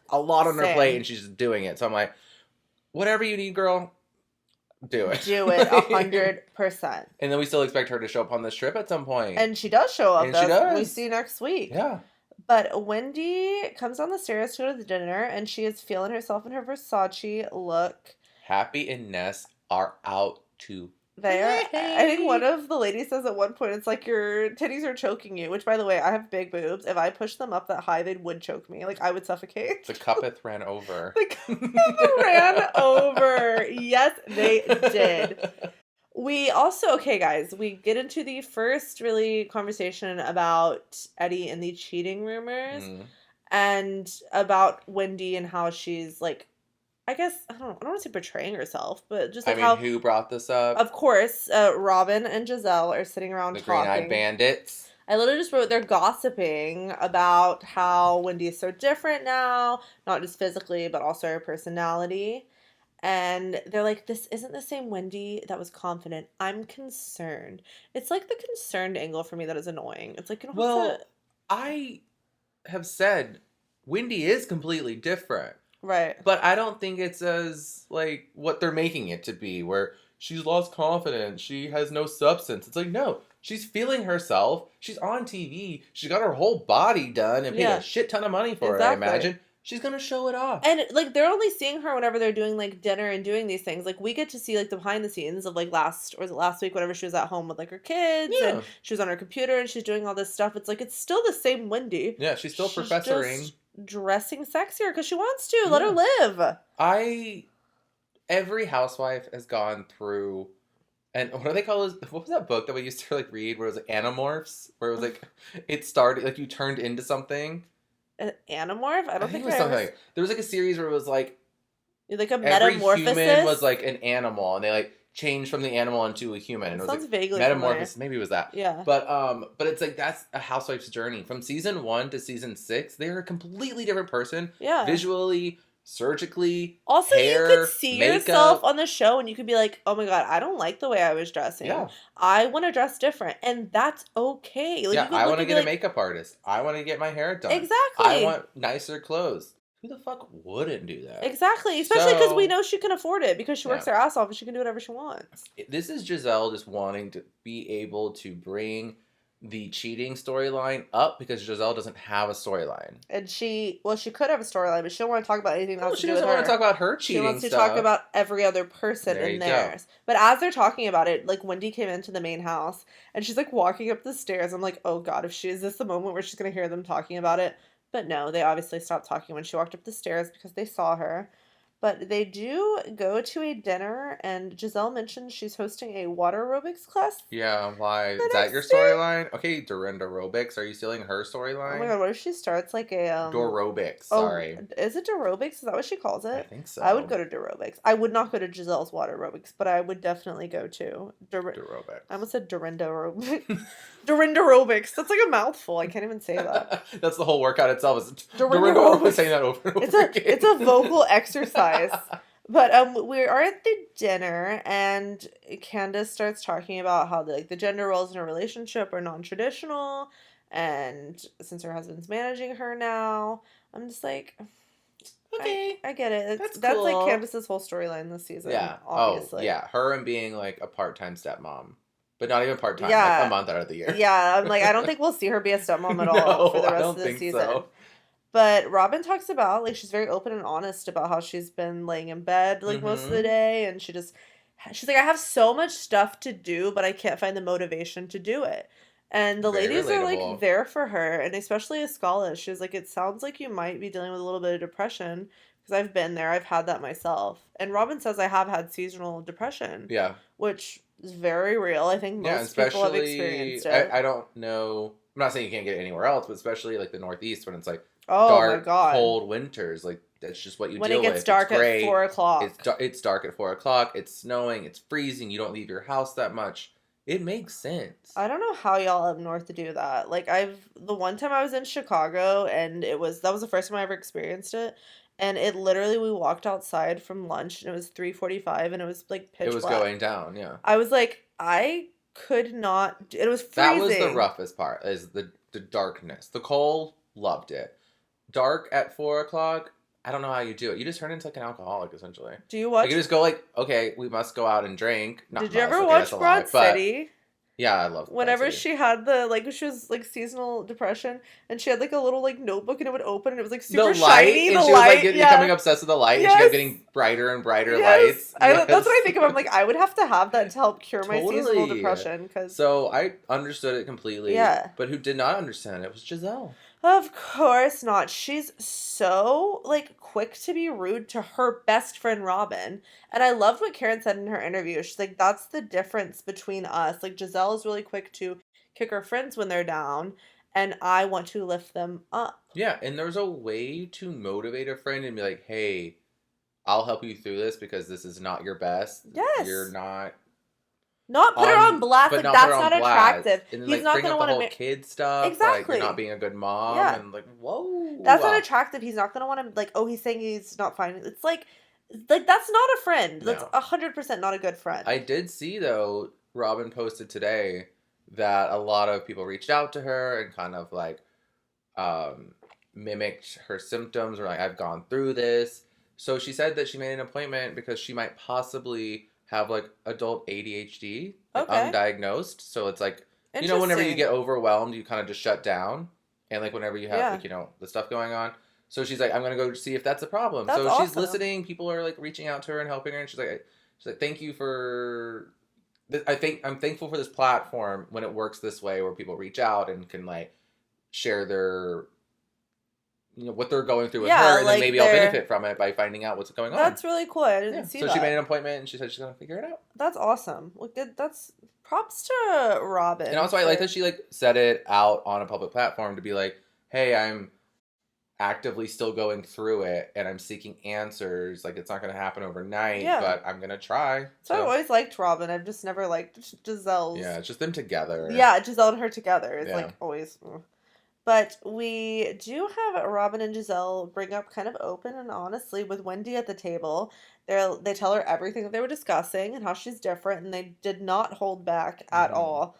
a lot on her plate, and she's just doing it. So I'm like, whatever you need, girl, do it. Do it 100%. And then we still expect her to show up on this trip at some point. And she does show up. And she does. We see next week. Yeah. But Wendy comes down the stairs to go to the dinner, and she is feeling herself in her Versace look. Happy and Ness are out to play. I think one of the ladies says at one point, it's like your titties are choking you, which, by the way, I have big boobs. If I pushed them up that high, they would choke me. Like, I would suffocate. The cuppeth ran over. The cuppeth ran over. Yes, they did. We also, okay, guys, we get into the first really conversation about Eddie and the cheating rumors and about Wendy and how she's like, I guess, I don't want to say betraying herself, but just like how, who brought this up? Of course, Robin and Gizelle are sitting around talking. The Green-Eyed Bandits. I literally just wrote they're gossiping about how Wendy is so different now, not just physically, but also her personality. And they're like, this isn't the same Wendy that was confident. I'm concerned. It's like the concerned angle for me that is annoying. It's like, you know, I have said Wendy is completely different. Right. But I don't think it's as, like, what they're making it to be, where she's lost confidence, she has no substance. It's like, no, she's feeling herself. She's on TV. She's got her whole body done and paid a shit ton of money for it, I imagine. She's going to show it off. And, like, they're only seeing her whenever they're doing, like, dinner and doing these things. Like, we get to see, like, the behind the scenes of, like, last week, whenever she was at home with, like, her kids. Yeah. And she was on her computer and she's doing all this stuff. It's like, it's still the same Wendy. Yeah, she's still professoring. Just dressing sexier because she wants to. Let her live. Every housewife has gone through, and what do they call it? What was that book that we used to, like, read where it was, like, Animorphs? Where it was, like, it started, like, you turned into something. An animorph? I think it was something like, there was like a series where it was like a metamorphosis. Every human was like an animal, and they like changed from the animal into a human. And it was sounds like vaguely metamorphosis. Maybe it was that. Yeah. But it's like that's a housewife's journey from season 1 to season 6. They're a completely different person. Yeah. Visually, surgically. Also, hair, you could see makeup. yourself on the show, and you could be like, "Oh my god, I don't like the way I was dressing. Yeah. I want to dress different," and that's okay. Like, I want to get a makeup artist. I want to get my hair done. Exactly. I want nicer clothes. Who the fuck wouldn't do that? Exactly. Especially because we know she can afford it because she works her ass off and she can do whatever she wants. This is Gizelle just wanting to be able to bring the cheating storyline up because Gizelle doesn't have a storyline. And she could have a storyline, but she don't want to talk about anything that has to do with her. She doesn't want to talk about her cheating She wants to talk about every other person in theirs. But as they're talking about it, like, Wendy came into the main house and she's like walking up the stairs. I'm like, oh god, is this the moment where she's going to hear them talking about it? But no, they obviously stopped talking when she walked up the stairs because they saw her. But they do go to a dinner, and Gizelle mentioned she's hosting a water aerobics class. Yeah, why? Is that your storyline? Okay, Dorinda Aerobics. Are you stealing her storyline? Oh my god, what if she starts like a... Dorobics, sorry. Is it Dorobics? Is that what she calls it? I think so. I would go to Dorobics. I would not go to Gizelle's water aerobics, but I would definitely go to... Dorobics. I almost said Dorinda Aerobics. Dorinda Aerobics. That's like a mouthful. I can't even say that. That's the whole workout itself. Is Dorinda Aerobics. Saying that over and over again. It's a vocal exercise. But we are at the dinner, and Candace starts talking about how the gender roles in a relationship are non-traditional, and since her husband's managing her now, I'm just like, okay, I get it. That's cool. Like Candace's whole storyline this season. Yeah, obviously. Oh, yeah, her and being like a part-time stepmom. But not even part-time, like a month out of the year. Yeah, I'm like, I don't think we'll see her be a stepmom at all for the rest of the season. So. But Robin talks about, like, she's very open and honest about how she's been laying in bed, like, most of the day. And she's like, I have so much stuff to do, but I can't find the motivation to do it. And the ladies are, like, there for her. And especially Escala. She was like, it sounds like you might be dealing with a little bit of depression. Because I've been there. I've had that myself. And Robin says I have had seasonal depression. Yeah. Which is very real. I think most people have experienced it. I don't know I'm not saying you can't get it anywhere else, but especially like the Northeast when it's like Oh my dark, God. cold winters. Like that's just what you when deal with. When it gets dark at 4 o'clock. It's dark at 4 o'clock. It's snowing. It's freezing. You don't leave your house that much. It makes sense. I don't know how y'all up north do that. Like the one time I was in Chicago and that was the first time I ever experienced it. And it literally, we walked outside from lunch and it was 3:45 and it was like pitch black. It was going down, yeah. I was like, I could not, it was freezing. That was the roughest part, is the darkness. The cold, loved it. Dark at 4 o'clock, I don't know how you do it. You just turn into like an alcoholic, essentially. Do you watch? Like, you just go like, okay, we must go out and drink. Did you ever watch Broad City? Yeah, I love whenever she had she was like seasonal depression and she had like a little like notebook and it would open and it was like super shiny. And she was like becoming obsessed with the light and she kept getting brighter and brighter lights. That's what I think of. I'm like, I would have to have that to help cure my seasonal depression. So I understood it completely. Yeah. But who did not understand it was Gizelle. Of course not. She's so, like, quick to be rude to her best friend, Robin. And I loved what Karen said in her interview. She's like, that's the difference between us. Like, Gizelle is really quick to kick her friends when they're down, and I want to lift them up. Yeah, and there's a way to motivate a friend and be like, hey, I'll help you through this because this is not your best. Yes. You're not put her on blast. Like, that's not attractive. And he's not going to want to kid stuff. Exactly. Like, you're not being a good mom. Yeah. And like, whoa. That's not attractive. He's not going to want to, like, oh, he's saying he's not fine. It's like that's not a friend. That's 100% not a good friend. I did see, though, Robin posted today that a lot of people reached out to her and kind of like mimicked her symptoms or like, I've gone through this. So she said that she made an appointment because she might possibly have like adult ADHD, like undiagnosed. So it's like, you know, whenever you get overwhelmed, you kind of just shut down. And like whenever you have like, you know, the stuff going on. So she's like, I'm going to go see if that's a problem. That's so awesome. She's listening. People are like reaching out to her and helping her. And she's like, thank you for this. I'm thankful for this platform when it works this way where people reach out and can like share their, you know, what they're going through with her, and like then maybe I'll benefit from it by finding out what's going on. That's really cool. I didn't see that. So she made an appointment, and she said she's going to figure it out. That's awesome. Look, that's props to Robin. And also, I like that she like said it out on a public platform to be like, hey, I'm actively still going through it, and I'm seeking answers. Like, it's not going to happen overnight, but I'm going to try. So I've always liked Robin. I've just never liked Gizelle's. Yeah, it's just them together. Yeah, Gizelle and her together. It's like always... But we do have Robin and Gizelle bring up kind of open and honestly with Wendy at the table. They tell her everything that they were discussing and how she's different, and they did not hold back at all.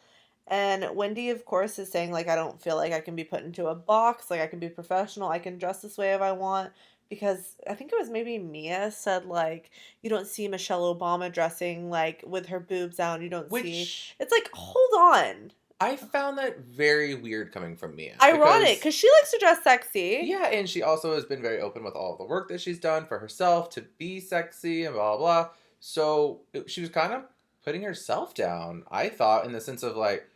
And Wendy, of course, is saying, like, I don't feel like I can be put into a box. Like, I can be professional. I can dress this way if I want. Because I think it was maybe Mia said, like, you don't see Michelle Obama dressing, like, with her boobs out. You don't see... It's like, hold on. I found that very weird coming from Mia. Ironic, because she likes to dress sexy. Yeah, and she also has been very open with all the work that she's done for herself to be sexy and blah, blah, blah. So she was kind of putting herself down, I thought, in the sense of, like,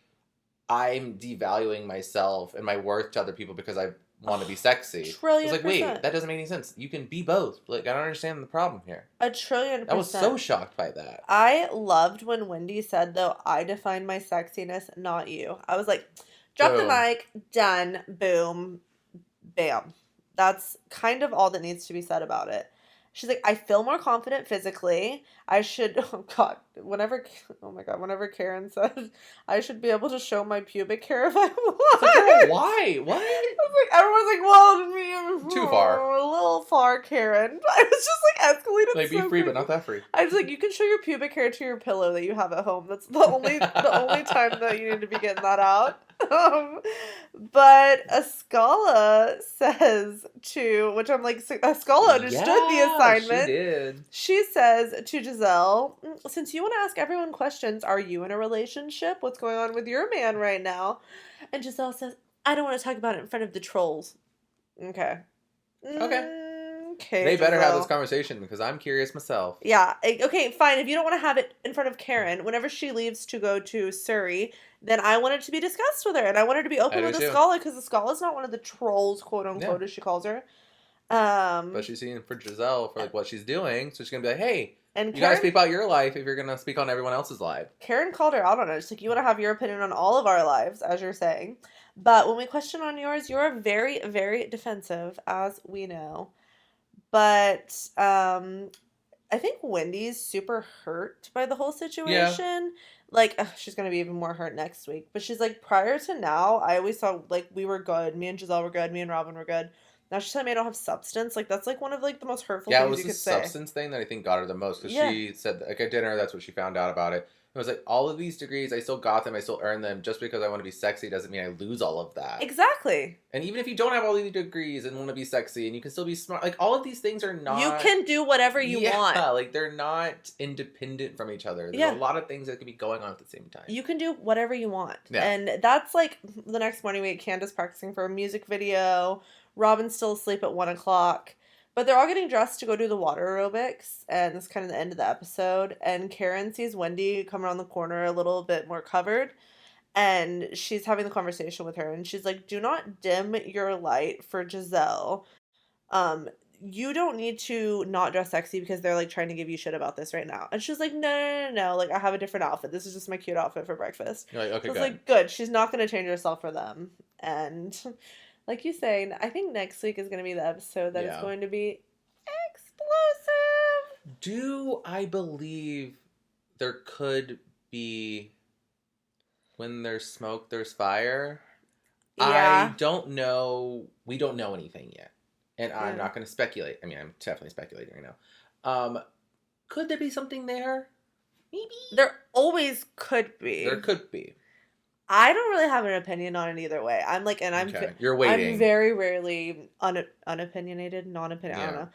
I'm devaluing myself and my worth to other people because I want to be sexy. I was like, wait, that doesn't make any sense. You can be both. Like, I don't understand the problem here. 1,000,000,000%. I was so shocked by that. I loved when Wendy said, though, I define my sexiness, not you. I was like, drop the mic, done, boom, bam. That's kind of all that needs to be said about it. She's like, I feel more confident physically. I should, whenever Karen said, I should be able to show my pubic hair if I want. Like, girl, why? What? Everyone's like, well, too far. A little far, Karen. I was just like escalated. Like, be free, but not that free. I was like, you can show your pubic hair to your pillow that you have at home. That's the only time that you need to be getting that out. But Ascala says which I'm like, Ascala understood the assignment. She did. She says to Gizelle, since you want to ask everyone questions, are you in a relationship? What's going on with your man right now? And Gizelle says, I don't want to talk about it in front of the trolls. Okay. Okay, they better have this conversation because I'm curious myself. Yeah. Okay, fine. If you don't want to have it in front of Karen, whenever she leaves to go to Surrey, then I want it to be discussed with her. And I want her to be open with Ascala because Ascala's not one of the trolls, quote unquote, as she calls her. But she's seeing for Gizelle for like what she's doing. So she's going to be like, hey, And you gotta speak about your life if you're gonna speak on everyone else's life. Karen called her out on it. She's like, you want to have your opinion on all of our lives, as you're saying. But when we question on yours, you're very, very defensive, as we know. But I think Wendy's super hurt by the whole situation. Yeah. Like, she's going to be even more hurt next week. But she's like, prior to now, I always thought, like, we were good. Me and Gizelle were good. Me and Robin were good. Now she's telling me I don't have substance. Like, that's, like, one of, like, the most hurtful things you could say. Yeah, it was the substance thing that I think got her the most. Because she said, like, at dinner, that's what she found out about it. It was like, all of these degrees, I still got them, I still earned them. Just because I want to be sexy doesn't mean I lose all of that. Exactly. And even if you don't have all these degrees and want to be sexy and you can still be smart, like, all of these things are not... You can do whatever you want. Yeah, like, they're not independent from each other. There's a lot of things that can be going on at the same time. You can do whatever you want. Yeah. And that's, like, the next morning we had Candace practicing for a music video. Robin's still asleep at 1 o'clock. But they're all getting dressed to go do the water aerobics, and it's kind of the end of the episode. And Karen sees Wendy come around the corner a little bit more covered, and she's having the conversation with her, and she's like, do not dim your light for Gizelle. You don't need to not dress sexy because they're, like, trying to give you shit about this right now. And she's like, no, like, I have a different outfit. This is just my cute outfit for breakfast. You're like, okay, so it's like, good. She's not going to change herself for them. And... like you say, I think next week is going to be the episode that is going to be explosive. Do I believe there could be when there's smoke, there's fire? Yeah. I don't know. We don't know anything yet. And I'm not going to speculate. I mean, I'm definitely speculating right now. Could there be something there? Maybe. There always could be. There could be. I don't really have an opinion on it either way. I'm like, and I'm You're waiting. I'm very rarely unopinionated, non-opinion. I don't know,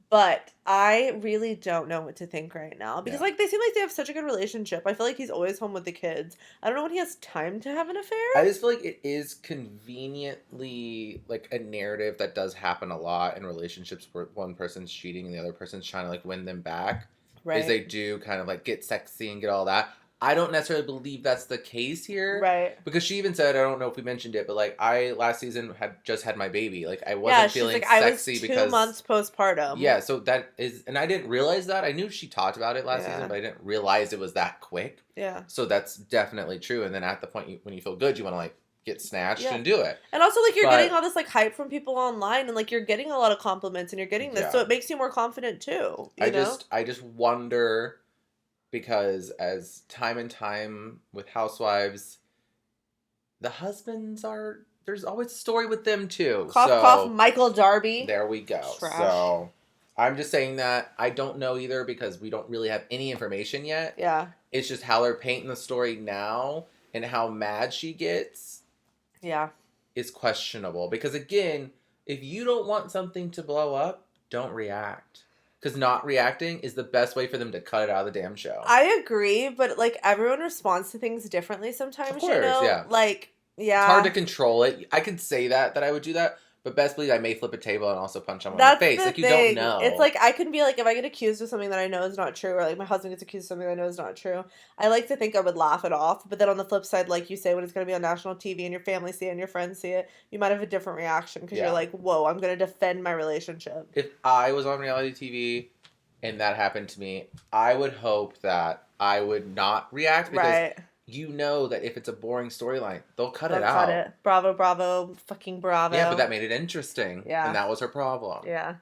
but I really don't know what to think right now because like they seem like they have such a good relationship. I feel like he's always home with the kids. I don't know when he has time to have an affair. I just feel like it is conveniently like a narrative that does happen a lot in relationships where one person's cheating and the other person's trying to like win them back. Right. Is they do kind of like get sexy and get all that. I don't necessarily believe that's the case here. Right. Because she even said, I don't know if we mentioned it, but like I last season had just had my baby. Like I wasn't feeling like, sexy because... I was 2 months postpartum. Yeah, so that is, and I didn't realize that. I knew she talked about it last season, but I didn't realize it was that quick. Yeah. So that's definitely true. And then at the point when you feel good, you want to like get snatched and do it. And also like you're getting all this like hype from people online and like you're getting a lot of compliments and you're getting this. So it makes you more confident too. I just wonder... because as time and time with housewives, the husbands are... there's always a story with them too. Cough, Michael Darby. There we go. Trash. So I'm just saying that I don't know either because we don't really have any information yet. Yeah. It's just how they're painting the story now and how mad she gets. Yeah. Is questionable. Because again, if you don't want something to blow up, don't react. Because not reacting is the best way for them to cut it out of the damn show. I agree, but, like, everyone responds to things differently sometimes, of course, yeah. Like, yeah. It's hard to control it. I could say that I would do that, but best believe I may flip a table and also punch someone in the face. Like, you don't know. It's like, I can be like, if I get accused of something that I know is not true, or, like, my husband gets accused of something I know is not true, I like to think I would laugh it off, but then on the flip side, like you say, when it's going to be on national TV and your family see it and your friends see it, you might have a different reaction, because you're like, whoa, I'm going to defend my relationship. If I was on reality TV... and that happened to me, I would hope that I would not react because you know that if it's a boring storyline, they'll cut it out. Cut it. Bravo, fucking bravo. Yeah, but that made it interesting. Yeah. And that was her problem. Yeah.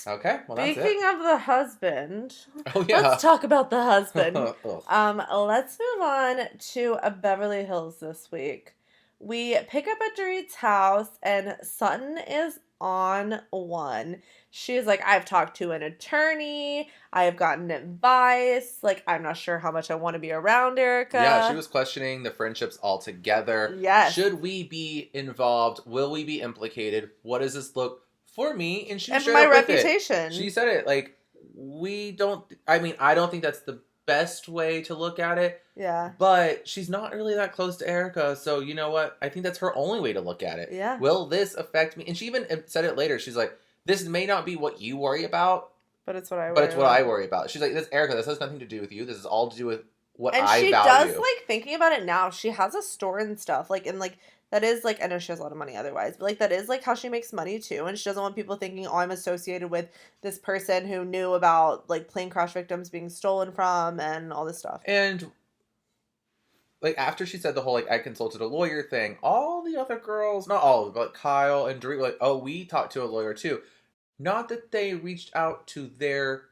Okay, well that's it. Speaking of the husband, let's talk about the husband. Let's move on to Beverly Hills this week. We pick up at Dorit's house and Sutton is on one. She's like, I've talked to an attorney. I have gotten advice. Like, I'm not sure how much I want to be around Erica. Yeah, she was questioning the friendships altogether. Yes. Should we be involved? Will we be implicated? What does this look for me? And she and shared my it with reputation. She said it. Like, I don't think that's the best way to look at it. Yeah. But she's not really that close to Erica, so you know what? I think that's her only way to look at it. Yeah. Will this affect me? And she even said it later. She's like, this may not be what you worry about, but it's what I worry about. But it's what I worry about. She's like, this Erica, this has nothing to do with you. This is all to do with what and I she value. does, like, thinking about it now, she has a store and stuff, like, and, like, that is, like, I know she has a lot of money otherwise, but, like, that is, like, how she makes money, too, and she doesn't want people thinking, oh, I'm associated with this person who knew about, like, plane crash victims being stolen from and all this stuff. And, like, after she said the whole, like, I consulted a lawyer thing, all the other girls, not all of them, but like, Kyle and Dorit were like, oh, we talked to a lawyer, too. Not that they reached out to their,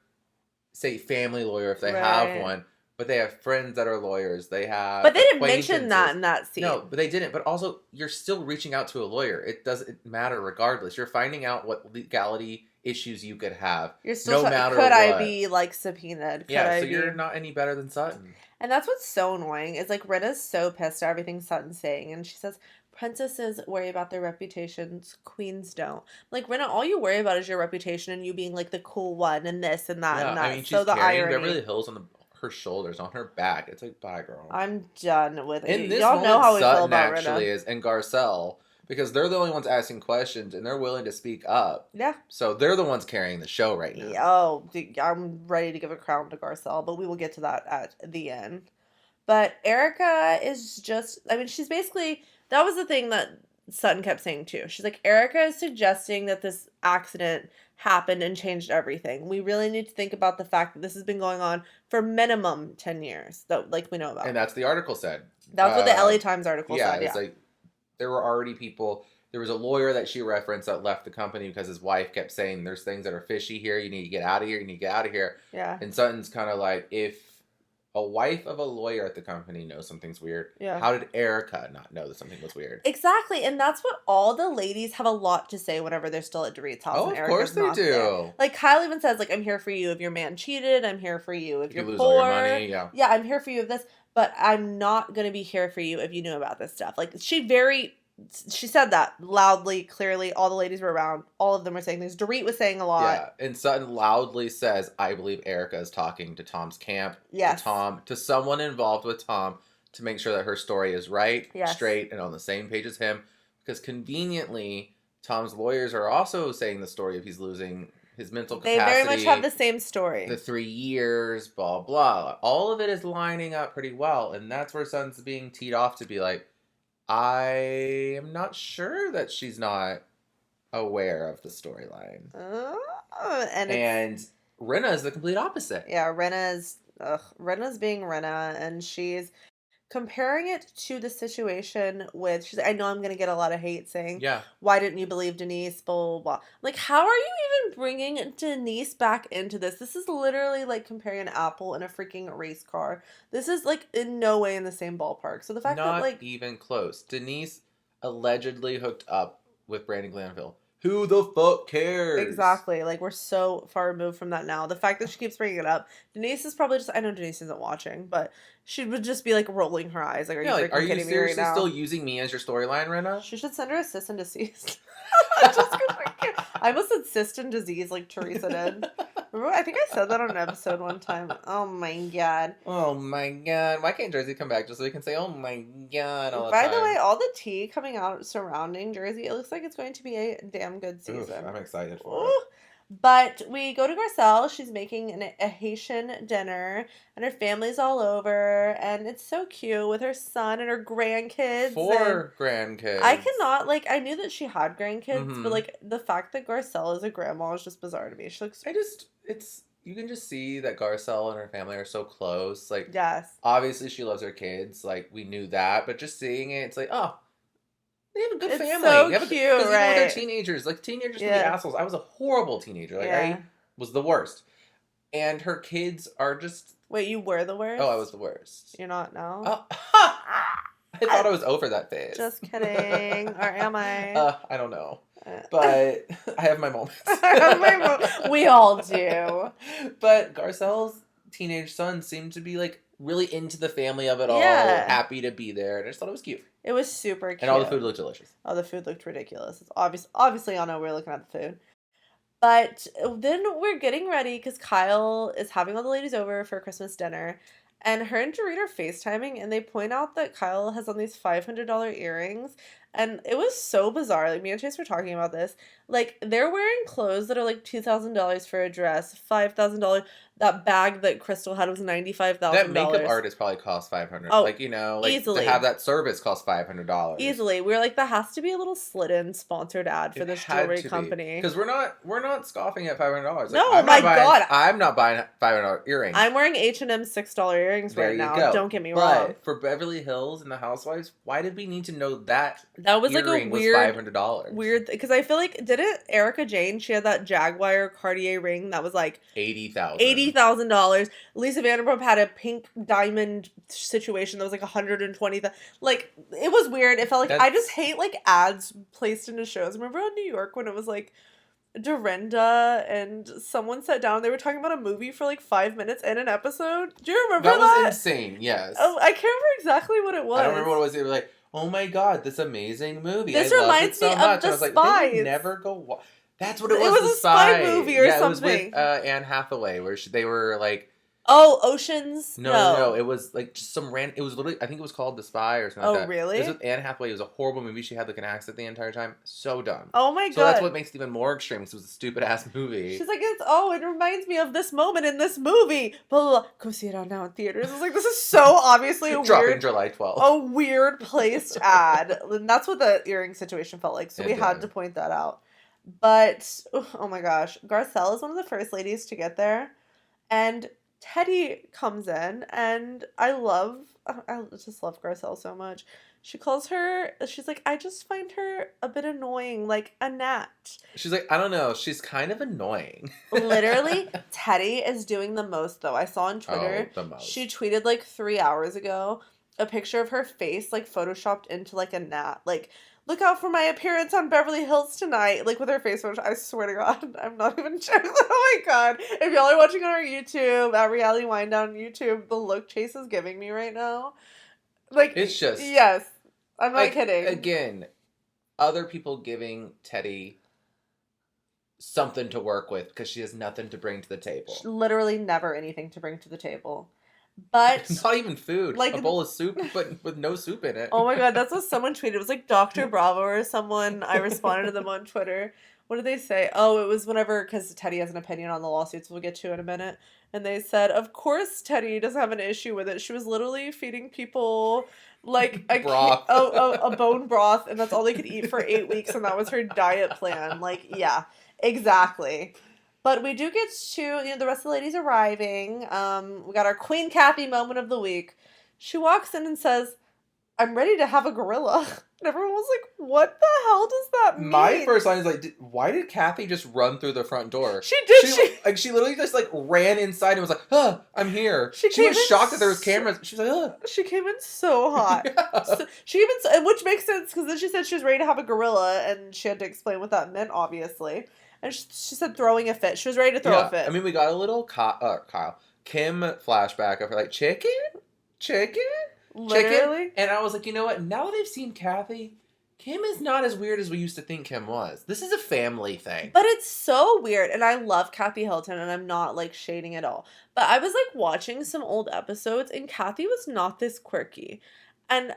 say, family lawyer if they have one, but they have friends that are lawyers. They have But they didn't mention that in that scene. No, but they didn't. But also, you're still reaching out to a lawyer. It doesn't matter regardless. You're finding out what legality issues you could have. You're still no matter could what. I be, like, subpoenaed? So you're not any better than Sutton. And that's what's so annoying is, like, Rinna's so pissed at everything Sutton's saying. And she says, princesses worry about their reputations, queens don't. Like, Rinna, all you worry about is your reputation and you being, like, the cool one and this and that and that. I mean, she's carrying Beverly Hills on her shoulders, on her back. It's like, bye, girl. I'm done with it. In this Y'all moment, know how we Sutton feel about actually Rinna. is, and Garcelle, because they're the only ones asking questions and they're willing to speak up. Yeah. So they're the ones carrying the show right now. Oh, I'm ready to give a crown to Garcelle, but we will get to that at the end. But Erica is just, I mean, she's basically, that was the thing that Sutton kept saying too. She's like, Erica is suggesting that this accident happened and changed everything. We really need to think about the fact that this has been going on for minimum 10 years, that, like, we know about. And that's the article said. That's what the LA Times article said. It's like, there were already people, there was a lawyer that she referenced that left the company because his wife kept saying, there's things that are fishy here, you need to get out of here, you need to get out of here. Yeah. And Sutton's kind of like, if a wife of a lawyer at the company knows something's weird, how did Erica not know that something was weird? Exactly, and that's what all the ladies have a lot to say whenever they're still at Dorit's house. Oh, and of course they do. There. Like, Kyle even says, like, I'm here for you if your man cheated. I'm here for you if you're lose poor. all your money, Yeah, I'm here for you if this. But I'm not going to be here for you if you knew about this stuff. Like, she said that loudly, clearly. All the ladies were around. All of them were saying things. Dorit was saying a lot. Yeah, and Sutton loudly says, I believe Erica is talking to Tom's camp. Yes. To someone involved with Tom to make sure that her story is right, straight, and on the same page as him. Because conveniently, Tom's lawyers are also saying the story of he's losing his mental capacity. They very much have the same story. The 3 years, blah, blah. All of it is lining up pretty well. And that's where Sutton's being teed off to be like, I am not sure that she's not aware of the storyline. And Rinna is the complete opposite. Yeah, Rinna's being Rinna, and she's comparing it to the situation with, she's like, I know I'm going to get a lot of hate saying, why didn't you believe Denise, blah, blah, blah. Like, how are you even bringing Denise back into this? This is literally like comparing an apple and a freaking race car. This is, like, in no way in the same ballpark. So the fact that, like... Not even close. Denise allegedly hooked up with Brandon Glanville. Who the fuck cares? Exactly. Like, we're so far removed from that now. The fact that she keeps bringing it up, Denise is probably just, I know Denise isn't watching, but she would just be, like, rolling her eyes. Like, are you freaking kidding me right now? Are you seriously still using me as your storyline, Rinna? She should send her a cyst and disease. I almost said cyst and disease like Teresa did. Remember, I think I said that on an episode one time. Oh my god. Oh my god. Why can't Jersey come back just so we can say, oh my god, all the time? By the way, all the tea coming out surrounding Jersey, it looks like it's going to be a damn good season. Oof, I'm excited for it. But we go to Garcelle. She's making a Haitian dinner, and her family's all over, and it's so cute with her son and her grandkids. 4 grandkids. I cannot, like, I knew that she had grandkids, but, like, the fact that Garcelle is a grandma is just bizarre to me. She looks... You can just see that Garcelle and her family are so close. Like, yes. Obviously she loves her kids. Like, we knew that, but just seeing it, it's like, oh, they have a good family. So they have cute, even right? They're teenagers. Like, teenagers can be assholes. I was a horrible teenager. Like, I was the worst. And her kids are just... Wait, you were the worst? Oh, I was the worst. You're not now? I thought I was over that phase. Just kidding. Or am I? I don't know. But I have my moments. We all do. But Garcelle's teenage son seemed to be, like, really into the family of it all. Happy to be there. And I just thought it was cute. It was super cute. And all the food looked delicious. Oh, the food looked ridiculous. It's obviously, I know we're looking at the food. But then we're getting ready because Kyle is having all the ladies over for Christmas dinner. And her and Dorit are FaceTiming, and they point out that Kyle has on these $500 earrings. And it was so bizarre. Like, me and Chase were talking about this. Like, they're wearing clothes that are like $2,000 for a dress, $5,000. That bag that Crystal had was $95,000. That makeup artist probably cost $500. Oh, like, like easily. to have that service cost $500. Easily. We were like, that has to be a little slid-in sponsored ad for this jewelry company. Because we're not scoffing at $500. Like, no, God. I'm not buying $500 earrings. I'm wearing H&M $6 earrings right now. Go. Don't get me wrong. But for Beverly Hills and the Housewives, why did we need to know that? That was like a weird, $500. Weird, because I feel like, didn't Erica Jane, she had that Jaguar Cartier ring that was like $80,000. Lisa Vanderpump had a pink diamond situation that was like $120,000. Like, it was weird. It felt like, I just hate like ads placed into shows. Remember on New York when it was like Dorinda and someone sat down, they were talking about a movie for like 5 minutes in an episode? Do you remember that? That was insane, yes. Oh, I can't remember exactly what it was. I don't remember what it was. They were like, oh my God, this amazing movie. This reminds me of The and I was like, Spies. they would never go That's what it was. It was a spy movie or something. It was with Anne Hathaway, where they were like, oh, Oceans? No. It was like just some random. It was literally, I think it was called The Spy or something like that. Oh, really? It was with Anne Hathaway. It was a horrible movie. She had like an accent the entire time. So dumb. Oh my God. So that's what makes it even more extreme, because it was a stupid ass movie. She's like, it reminds me of this moment in this movie. Blah, blah, blah. Go see it out now in theaters. I was like, this is so obviously a Dropping July 12th. A weird placed ad. And that's what the earring situation felt like. So we had to point that out. But, oh my gosh. Garcelle is one of the first ladies to get there. And Teddy comes in, and I just love Garcelle so much. She's like, I just find her a bit annoying, like a gnat. She's like, I don't know, she's kind of annoying. Literally, Teddy is doing the most, though. I saw on Twitter, the most. She tweeted like 3 hours ago a picture of her face, like photoshopped into like a gnat. Like, look out for my appearance on Beverly Hills tonight. Like, with her face photo. I swear to God, I'm not even joking. Oh my God. If y'all are watching on our YouTube, at Reality Winedown YouTube, the look Chase is giving me right now. Like, it's just... Yes. I'm not kidding. Again, other people giving Teddy something to work with because she has nothing to bring to the table. Literally never anything to bring to the table. But not even food. Like a bowl of soup, but with no soup in it. Oh my God, that's what someone tweeted. It was like Dr. Bravo or someone. I responded to them on Twitter. What did they say? Oh, it was whenever, because Teddy has an opinion on the lawsuits we'll get to in a minute. And they said, of course Teddy doesn't have an issue with it. She was literally feeding people like a bone broth, and that's all they could eat for 8 weeks, and that was her diet plan. Like, yeah, exactly. But we do get to, the rest of the ladies arriving. We got our Queen Kathy moment of the week. She walks in and says, I'm ready to have a gorilla. And everyone was like, what the hell does that mean? My first line is like, why did Kathy just run through the front door? She did. She literally just like ran inside and was like, I'm here. She was shocked that there was cameras. She was like, She came in so hot. Yeah. So, which makes sense, because then she said she was ready to have a gorilla, and she had to explain what that meant, obviously. And she said throwing a fit. She was ready to throw a fit. I mean, we got a little Kim flashback of her like, chicken? Literally. And I was like, you know what? Now that I've seen Kathy, Kim is not as weird as we used to think Kim was. This is a family thing. But it's so weird. And I love Kathy Hilton, and I'm not like shading at all. But I was like watching some old episodes, and Kathy was not this quirky. And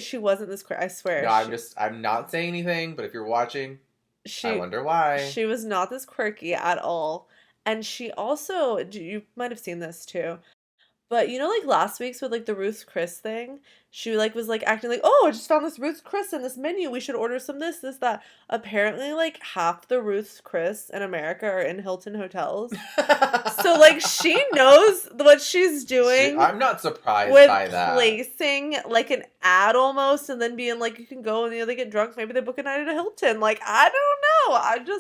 she wasn't this quirky, I swear. No, I'm not saying anything, but if you're watching, I wonder why. She was not this quirky at all. And she also, you might have seen this too, but like last week's with like the Ruth's Chris thing, she like was like acting like, oh, I just found this Ruth's Chris in this menu, we should order some this, that. Apparently like half the Ruth's Chris in America are in Hilton hotels. So like she knows what she's doing. I'm not surprised by that. Placing like an ad almost, and then being like, you can go and they get drunk, maybe they book a night at a Hilton. Like, I don't know.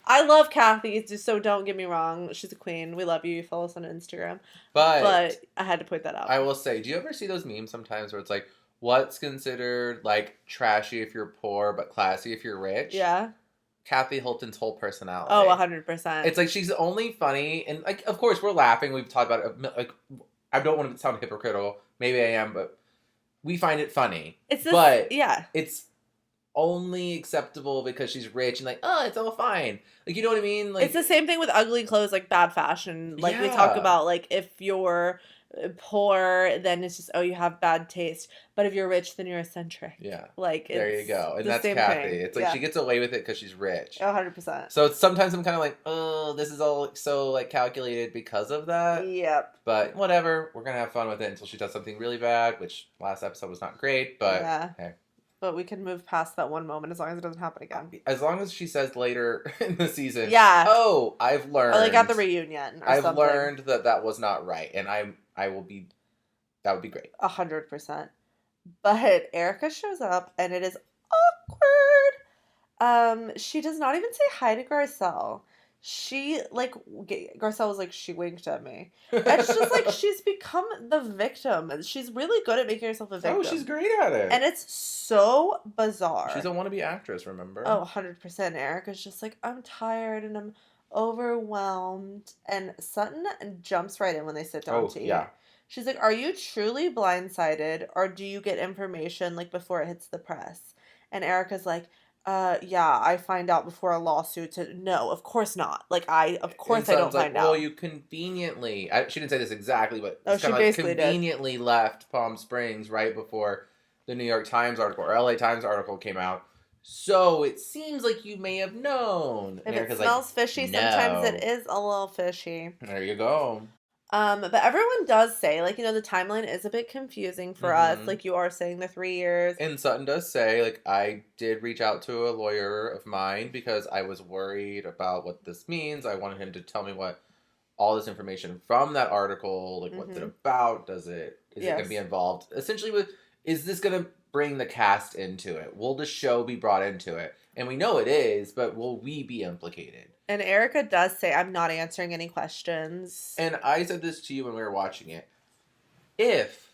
I love Kathy, so don't get me wrong. She's a queen. We love you. You follow us on Instagram. But I had to point that out. I will say, do you ever see those memes sometimes where it's like, what's considered like trashy if you're poor but classy if you're rich? Yeah. Kathy Hilton's whole personality. Oh, 100%. It's like she's only funny, and like, of course, we're laughing. We've talked about it. Like, I don't want to sound hypocritical. Maybe I am, but we find it funny. It's only acceptable because she's rich and like, it's all fine. Like, you know what I mean? Like, it's the same thing with ugly clothes, like bad fashion. Like we talk about, like if you're poor, then it's just, oh, you have bad taste. But if you're rich, then you're eccentric. Yeah. Like, there you go. And the that's same Kathy. thing. It's like she gets away with it because she's rich. 100%. So sometimes I'm kind of like, oh, this is all so like calculated because of that. Yep. But whatever. We're going to have fun with it until she does something really bad, which last episode was not great. But hey. But we can move past that one moment as long as it doesn't happen again. As long as she says later in the season, oh, I've learned. Or like at the reunion or I've something. learned that was not right. And I will be, that would be great. 100%. But Erica shows up and it is awkward. She does not even say hi to Garcelle. She, like, Garcelle was like, she winked at me. It's just like, she's become the victim. And she's really good at making herself a victim. Oh, she's great at it. And it's so bizarre. She's a wannabe actress, remember? Oh, 100%. Erica's just like, I'm tired and I'm overwhelmed. And Sutton jumps right in when they sit down to eat. Yeah. She's like, are you truly blindsided or do you get information, like, before it hits the press? And Erica's like, yeah, I find out before a lawsuit. No, of course not. Like, of course I don't find out. Well, you conveniently, she didn't say this exactly, but she basically conveniently left Palm Springs right before the New York Times article or LA Times article came out. So it seems like you may have known. If it smells fishy, sometimes it is a little fishy. There you go. But everyone does say, like, the timeline is a bit confusing for us. Like, you are saying the 3 years. And Sutton does say, like, I did reach out to a lawyer of mine because I was worried about what this means. I wanted him to tell me what all this information from that article, like, what's it about? Is it going to be involved? Essentially, is this going to bring the cast into it? Will the show be brought into it? And we know it is, but will we be implicated? And Erica does say, I'm not answering any questions. And I said this to you when we were watching it. If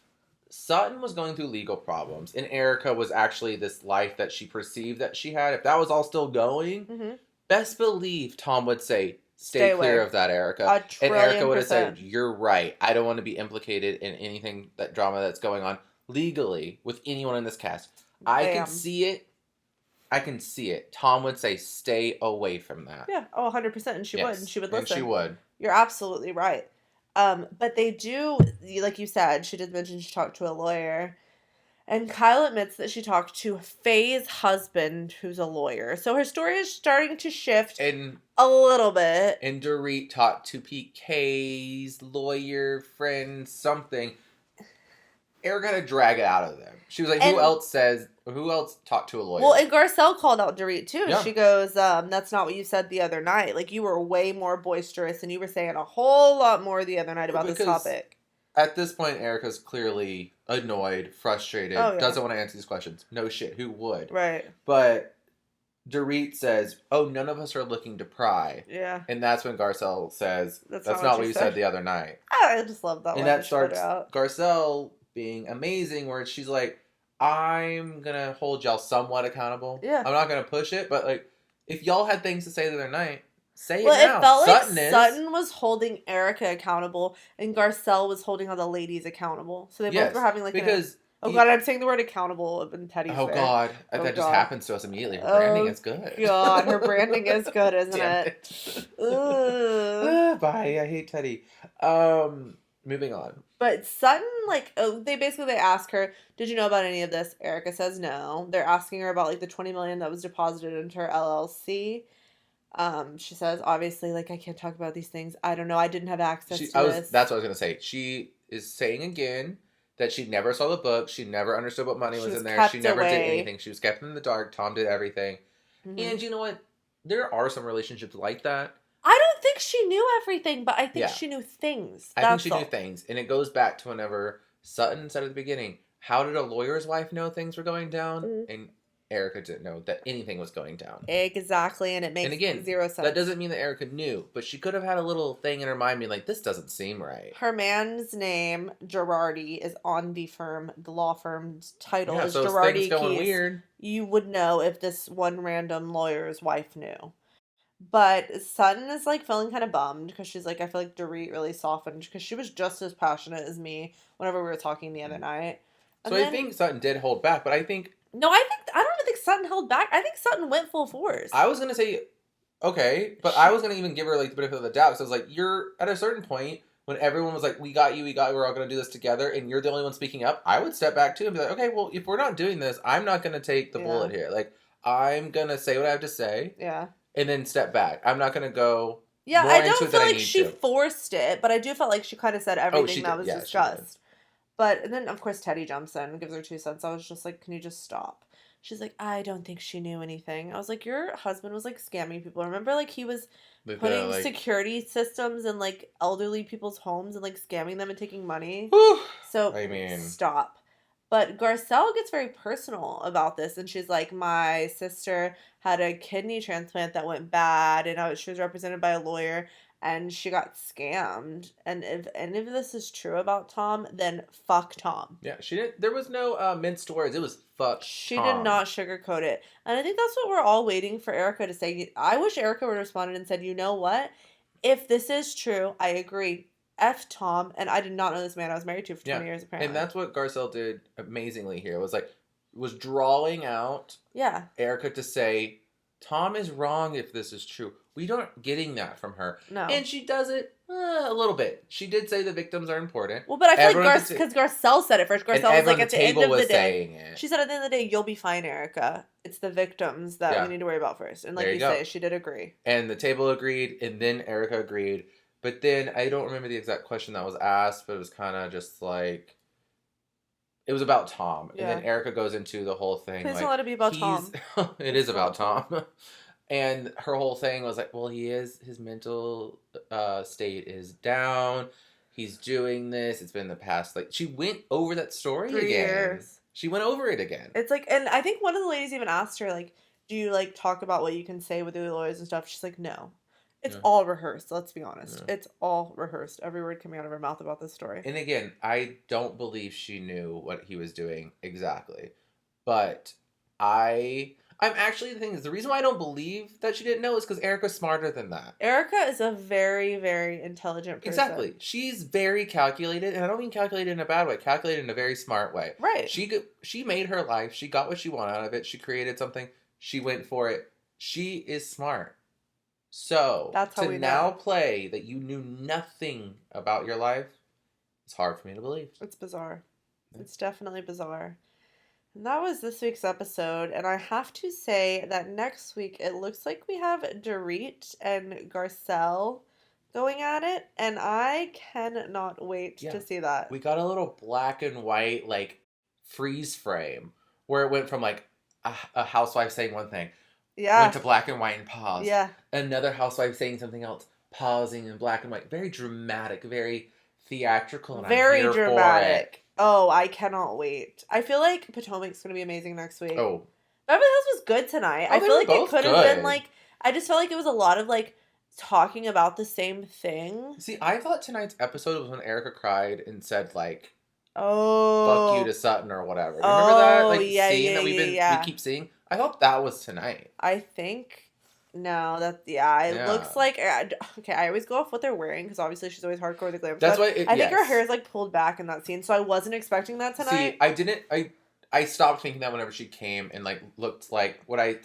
Sutton was going through legal problems and Erica was actually this life that she perceived that she had, if that was all still going, best believe Tom would say, stay clear of that, Erica. And Erica would have said, you're right. I don't want to be implicated in anything, that drama that's going on legally with anyone in this cast. I can see it. I can see it. Tom would say, stay away from that. Yeah. Oh, 100%. And she would. And she would listen. And she would. You're absolutely right. But they do, like you said, she did mention she talked to a lawyer. And Kyle admits that she talked to Faye's husband, who's a lawyer. So her story is starting to shift a little bit. And Dorit talked to PK's lawyer friend, something. Erica had to drag it out of them. She was like, who else talked to a lawyer? Well, and Garcelle called out Dorit, too. Yeah. She goes, that's not what you said the other night. Like, you were way more boisterous, and you were saying a whole lot more the other night about this topic. At this point, Erica's clearly annoyed, frustrated, doesn't want to answer these questions. No shit, who would? Right. But Dorit says, oh, none of us are looking to pry. Yeah. And that's when Garcelle says, that's not what you said the other night. I just love that one. And that starts Garcelle being amazing, where she's like, I'm gonna hold y'all somewhat accountable. Yeah. I'm not gonna push it, but like, if y'all had things to say the other night, say it now. It felt like Sutton was holding Erica accountable, and Garcelle was holding all the ladies accountable. So they both were having like God, I'm saying the word accountable in Teddy's Oh, God. That just happens to us immediately. Her branding is good. God, her branding is good, isn't it? Bye. I hate Teddy. Moving on. But Sutton, they ask her, did you know about any of this? Erica says no. They're asking her about, like, the $20 million that was deposited into her LLC. She says, obviously, like, I can't talk about these things. I don't know. I didn't have access to this. That's what I was going to say. She is saying again that she never saw the book. She never understood what money was in there. She never did anything. She was kept in the dark. Tom did everything. Mm-hmm. And you know what? There are some relationships like that. I don't think she knew everything, but I think she knew things. I think she knew things. And it goes back to whenever Sutton said at the beginning, how did a lawyer's wife know things were going down? Mm-hmm. And Erica didn't know that anything was going down. Exactly, and it makes zero sense. That doesn't mean that Erica knew, but she could have had a little thing in her mind being like, this doesn't seem right. Her man's name, Girardi, is on the law firm's title is Girardi Keys. Going weird. You would know if this one random lawyer's wife knew. But Sutton is, like, feeling kind of bummed because she's like, I feel like Dorit really softened because she was just as passionate as me whenever we were talking the other night. And I think Sutton did hold back, but I think... No, I don't even think Sutton held back. I think Sutton went full force. I was going to say, okay, but I was going to even give her, like, the benefit of the doubt. So I was like, you're, at a certain point, when everyone was like, we got you, we're all going to do this together, and you're the only one speaking up, I would step back too and be like, okay, well, if we're not doing this, I'm not going to take the bullet here. Like, I'm going to say what I have to say. Yeah. And then step back. I'm not going to go. Yeah, I don't feel like she forced it, but I do feel like she kind of said everything that was discussed. But and then, of course, Teddy jumps in and gives her 2 cents. I was just like, can you just stop? She's like, I don't think she knew anything. I was like, your husband was, like, scamming people. Remember, like, he was putting security systems in, like, elderly people's homes and, like, scamming them and taking money? Whew. So, stop. But Garcelle gets very personal about this, and she's like, my sister had a kidney transplant that went bad, and she was represented by a lawyer, and she got scammed. And if any of this is true about Tom, then fuck Tom. Yeah, she didn't. There was no minced words. It was fuck. She did not sugarcoat it, and I think that's what we're all waiting for Erica to say. I wish Erica would have responded and said, you know what? If this is true, I agree. F Tom, and I did not know this man I was married to for 20 years, apparently. And that's what Garcelle did amazingly here. Was drawing out Erica to say, Tom is wrong if this is true. We aren't getting that from her. No. And she does it a little bit. She did say the victims are important. Well, but I feel like because Garcelle said it first. Garcelle was like, at the end of the day, she said at the end of the day, you'll be fine, Erica. It's the victims that we need to worry about first. And like you say, she did agree. And the table agreed, and then Erica agreed. But then, I don't remember the exact question that was asked, but it was kind of just like, it was about Tom. Yeah. And then Erica goes into the whole thing. Please don't let it be about Tom. It is about Tom. And her whole thing was like, well, his mental state is down. He's doing this. It's been the past, like, she went over that story 3 years. She went over it again. It's like, and I think one of the ladies even asked her, like, do you, like, talk about what you can say with the lawyers and stuff? She's like, no. It's all rehearsed, let's be honest. Yeah. It's all rehearsed. Every word coming out of her mouth about this story. And again, I don't believe she knew what he was doing exactly. But I'm actually, the thing is, the reason why I don't believe that she didn't know is because Erica's smarter than that. Erica is a very, very intelligent person. Exactly. She's very calculated, and I don't mean calculated in a bad way, calculated in a very smart way. Right. She made her life. She got what she wanted out of it. She created something. She went for it. She is smart. So, that's how to now play that you knew nothing about your life, it's hard for me to believe. It's bizarre. It's definitely bizarre. And that was this week's episode, and I have to say that next week it looks like we have Dorit and Garcelle going at it, and I cannot wait to see that. We got a little black and white, like, freeze frame, where it went from, like, a housewife saying one thing, went to black and white and paused. Yeah. Another housewife saying something else, pausing in black and white. Very dramatic, very theatrical. And very dramatic. Oh, I cannot wait. I feel like Potomac's going to be amazing next week. Oh. Beverly Hills was good tonight. I feel like it could have been like, I just felt like it was a lot of like talking about the same thing. See, I thought tonight's episode was when Erica cried and said like, fuck you to Sutton or whatever. Remember that? Like, scene that we keep seeing? I thought that was tonight. I think, it looks like, okay, I always go off what they're wearing, because obviously she's always hardcore with the glam. That's why I think her hair is like pulled back in that scene, so I wasn't expecting that tonight. See, I stopped thinking that whenever she came and like looked like, what I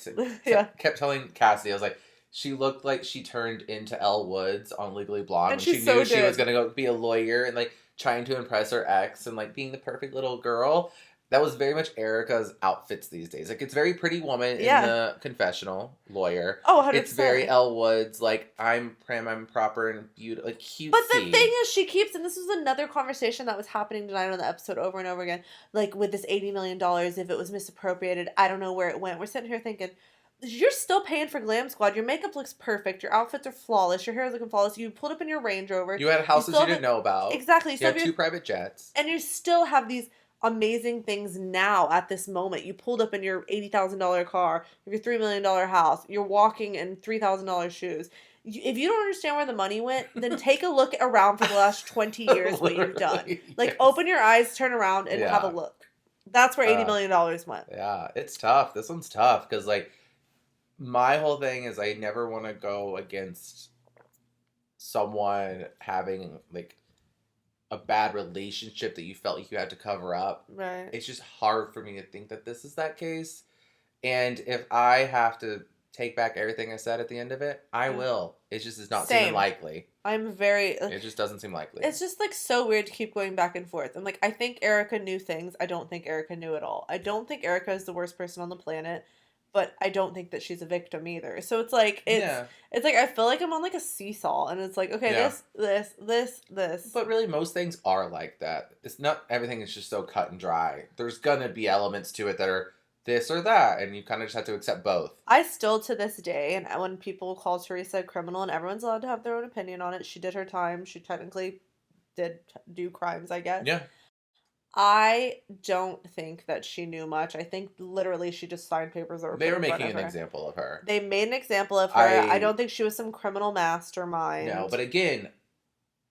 kept telling Cassie, I was like, she looked like she turned into Elle Woods on Legally Blonde, and she knew she was going to go be a lawyer and like trying to impress her ex and like being the perfect little girl. That was very much Erica's outfits these days. Like, it's very Pretty Woman in the confessional lawyer. Oh, 100%. It's very Elle Woods, like, I'm prim, I'm proper, and beautiful, like, cutesy. But the thing is, she keeps, and this was another conversation that was happening tonight on the episode over and over again, like, with this $80 million, if it was misappropriated, I don't know where it went. We're sitting here thinking, you're still paying for Glam Squad. Your makeup looks perfect. Your outfits are flawless. Your hair is looking flawless. You pulled up in your Range Rover. You had houses you didn't know about. Exactly. You had 2 private jets. And you still have these amazing things now at this moment. You pulled up in your $80,000 car, your $3 million house, you're walking in $3,000 shoes. If you don't understand where the money went, then take a look around for the last 20 years what you've done. Like, open your eyes, turn around, and have a look. That's where $80 million went. Yeah, it's tough. This one's tough, because, like, my whole thing is I never want to go against someone having, like, a bad relationship that you felt like you had to cover up. Right. It's just hard for me to think that this is that case. And if I have to take back everything I said at the end of it, I will. It just is not seeming likely. It just doesn't seem likely. It's just, like, so weird to keep going back and forth. I'm like, I think Erica knew things. I don't think Erica knew it all. I don't think Erica is the worst person on the planet, but I don't think that she's a victim either. So it's like, it's like, I feel like I'm on, like, a seesaw, and it's like, okay, this. But really, most things are like that. It's not, everything is just so cut and dry. There's gonna be elements to it that are this or that, and you kind of just have to accept both. I still, to this day, and when people call Teresa a criminal, and everyone's allowed to have their own opinion on it, she did her time. She technically did do crimes, I guess. Yeah. I don't think that she knew much. I think literally she just signed papers that were They were making an example of her. They made an example of her. I don't think she was some criminal mastermind. No, but again,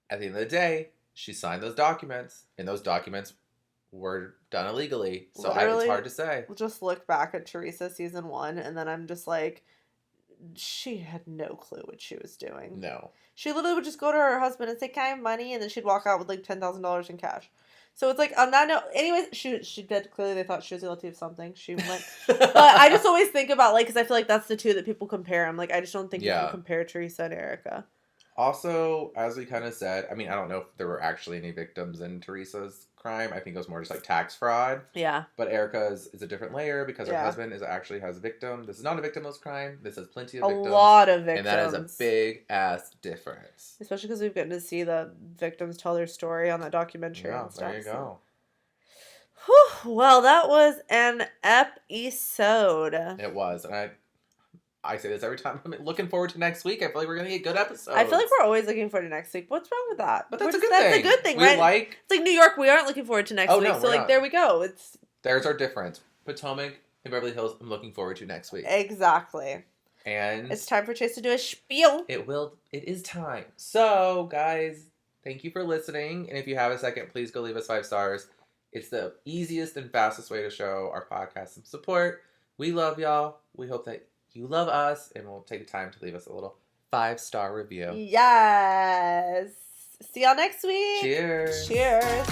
at the end of the day, she signed those documents, and those documents were done illegally. So it's hard to say. Just look back at Teresa season 1, and then I'm just like, she had no clue what she was doing. No. She literally would just go to her husband and say, "Can I have money?" And then she'd walk out with like $10,000 in cash. So it's like, on that note, anyways, she did, clearly they thought she was guilty of something. She went, but I just always think about, like, because I feel like that's the two that people compare. I'm like, I just don't think people compare Teresa and Erica. Also, as we kind of said, I mean, I don't know if there were actually any victims in Teresa's crime. I think it was more just like tax fraud. Yeah. But Erica's is a different layer because her husband actually has a victim. This is not a victimless crime. This has plenty of victims. A lot of victims. And that is a big ass difference. Especially because we've gotten to see the victims tell their story on that documentary and stuff. There you go. Whew, well, that was an episode. It was. And I say this every time. I'm looking forward to next week. I feel like we're going to get good episodes. I feel like we're always looking forward to next week. What's wrong with that? But that's a good thing. That's a good thing, right? It's like New York. We aren't looking forward to next week. No, so, like, there we go. There's our difference. Potomac and Beverly Hills, I'm looking forward to next week. Exactly. And it's time for Chase to do a spiel. It is time. So, guys, thank you for listening. And if you have a second, please go leave us 5 stars. It's the easiest and fastest way to show our podcast some support. We love y'all. We hope that you love us, and we'll take the time to leave us a little 5-star review. Yes. See y'all next week. Cheers. Cheers.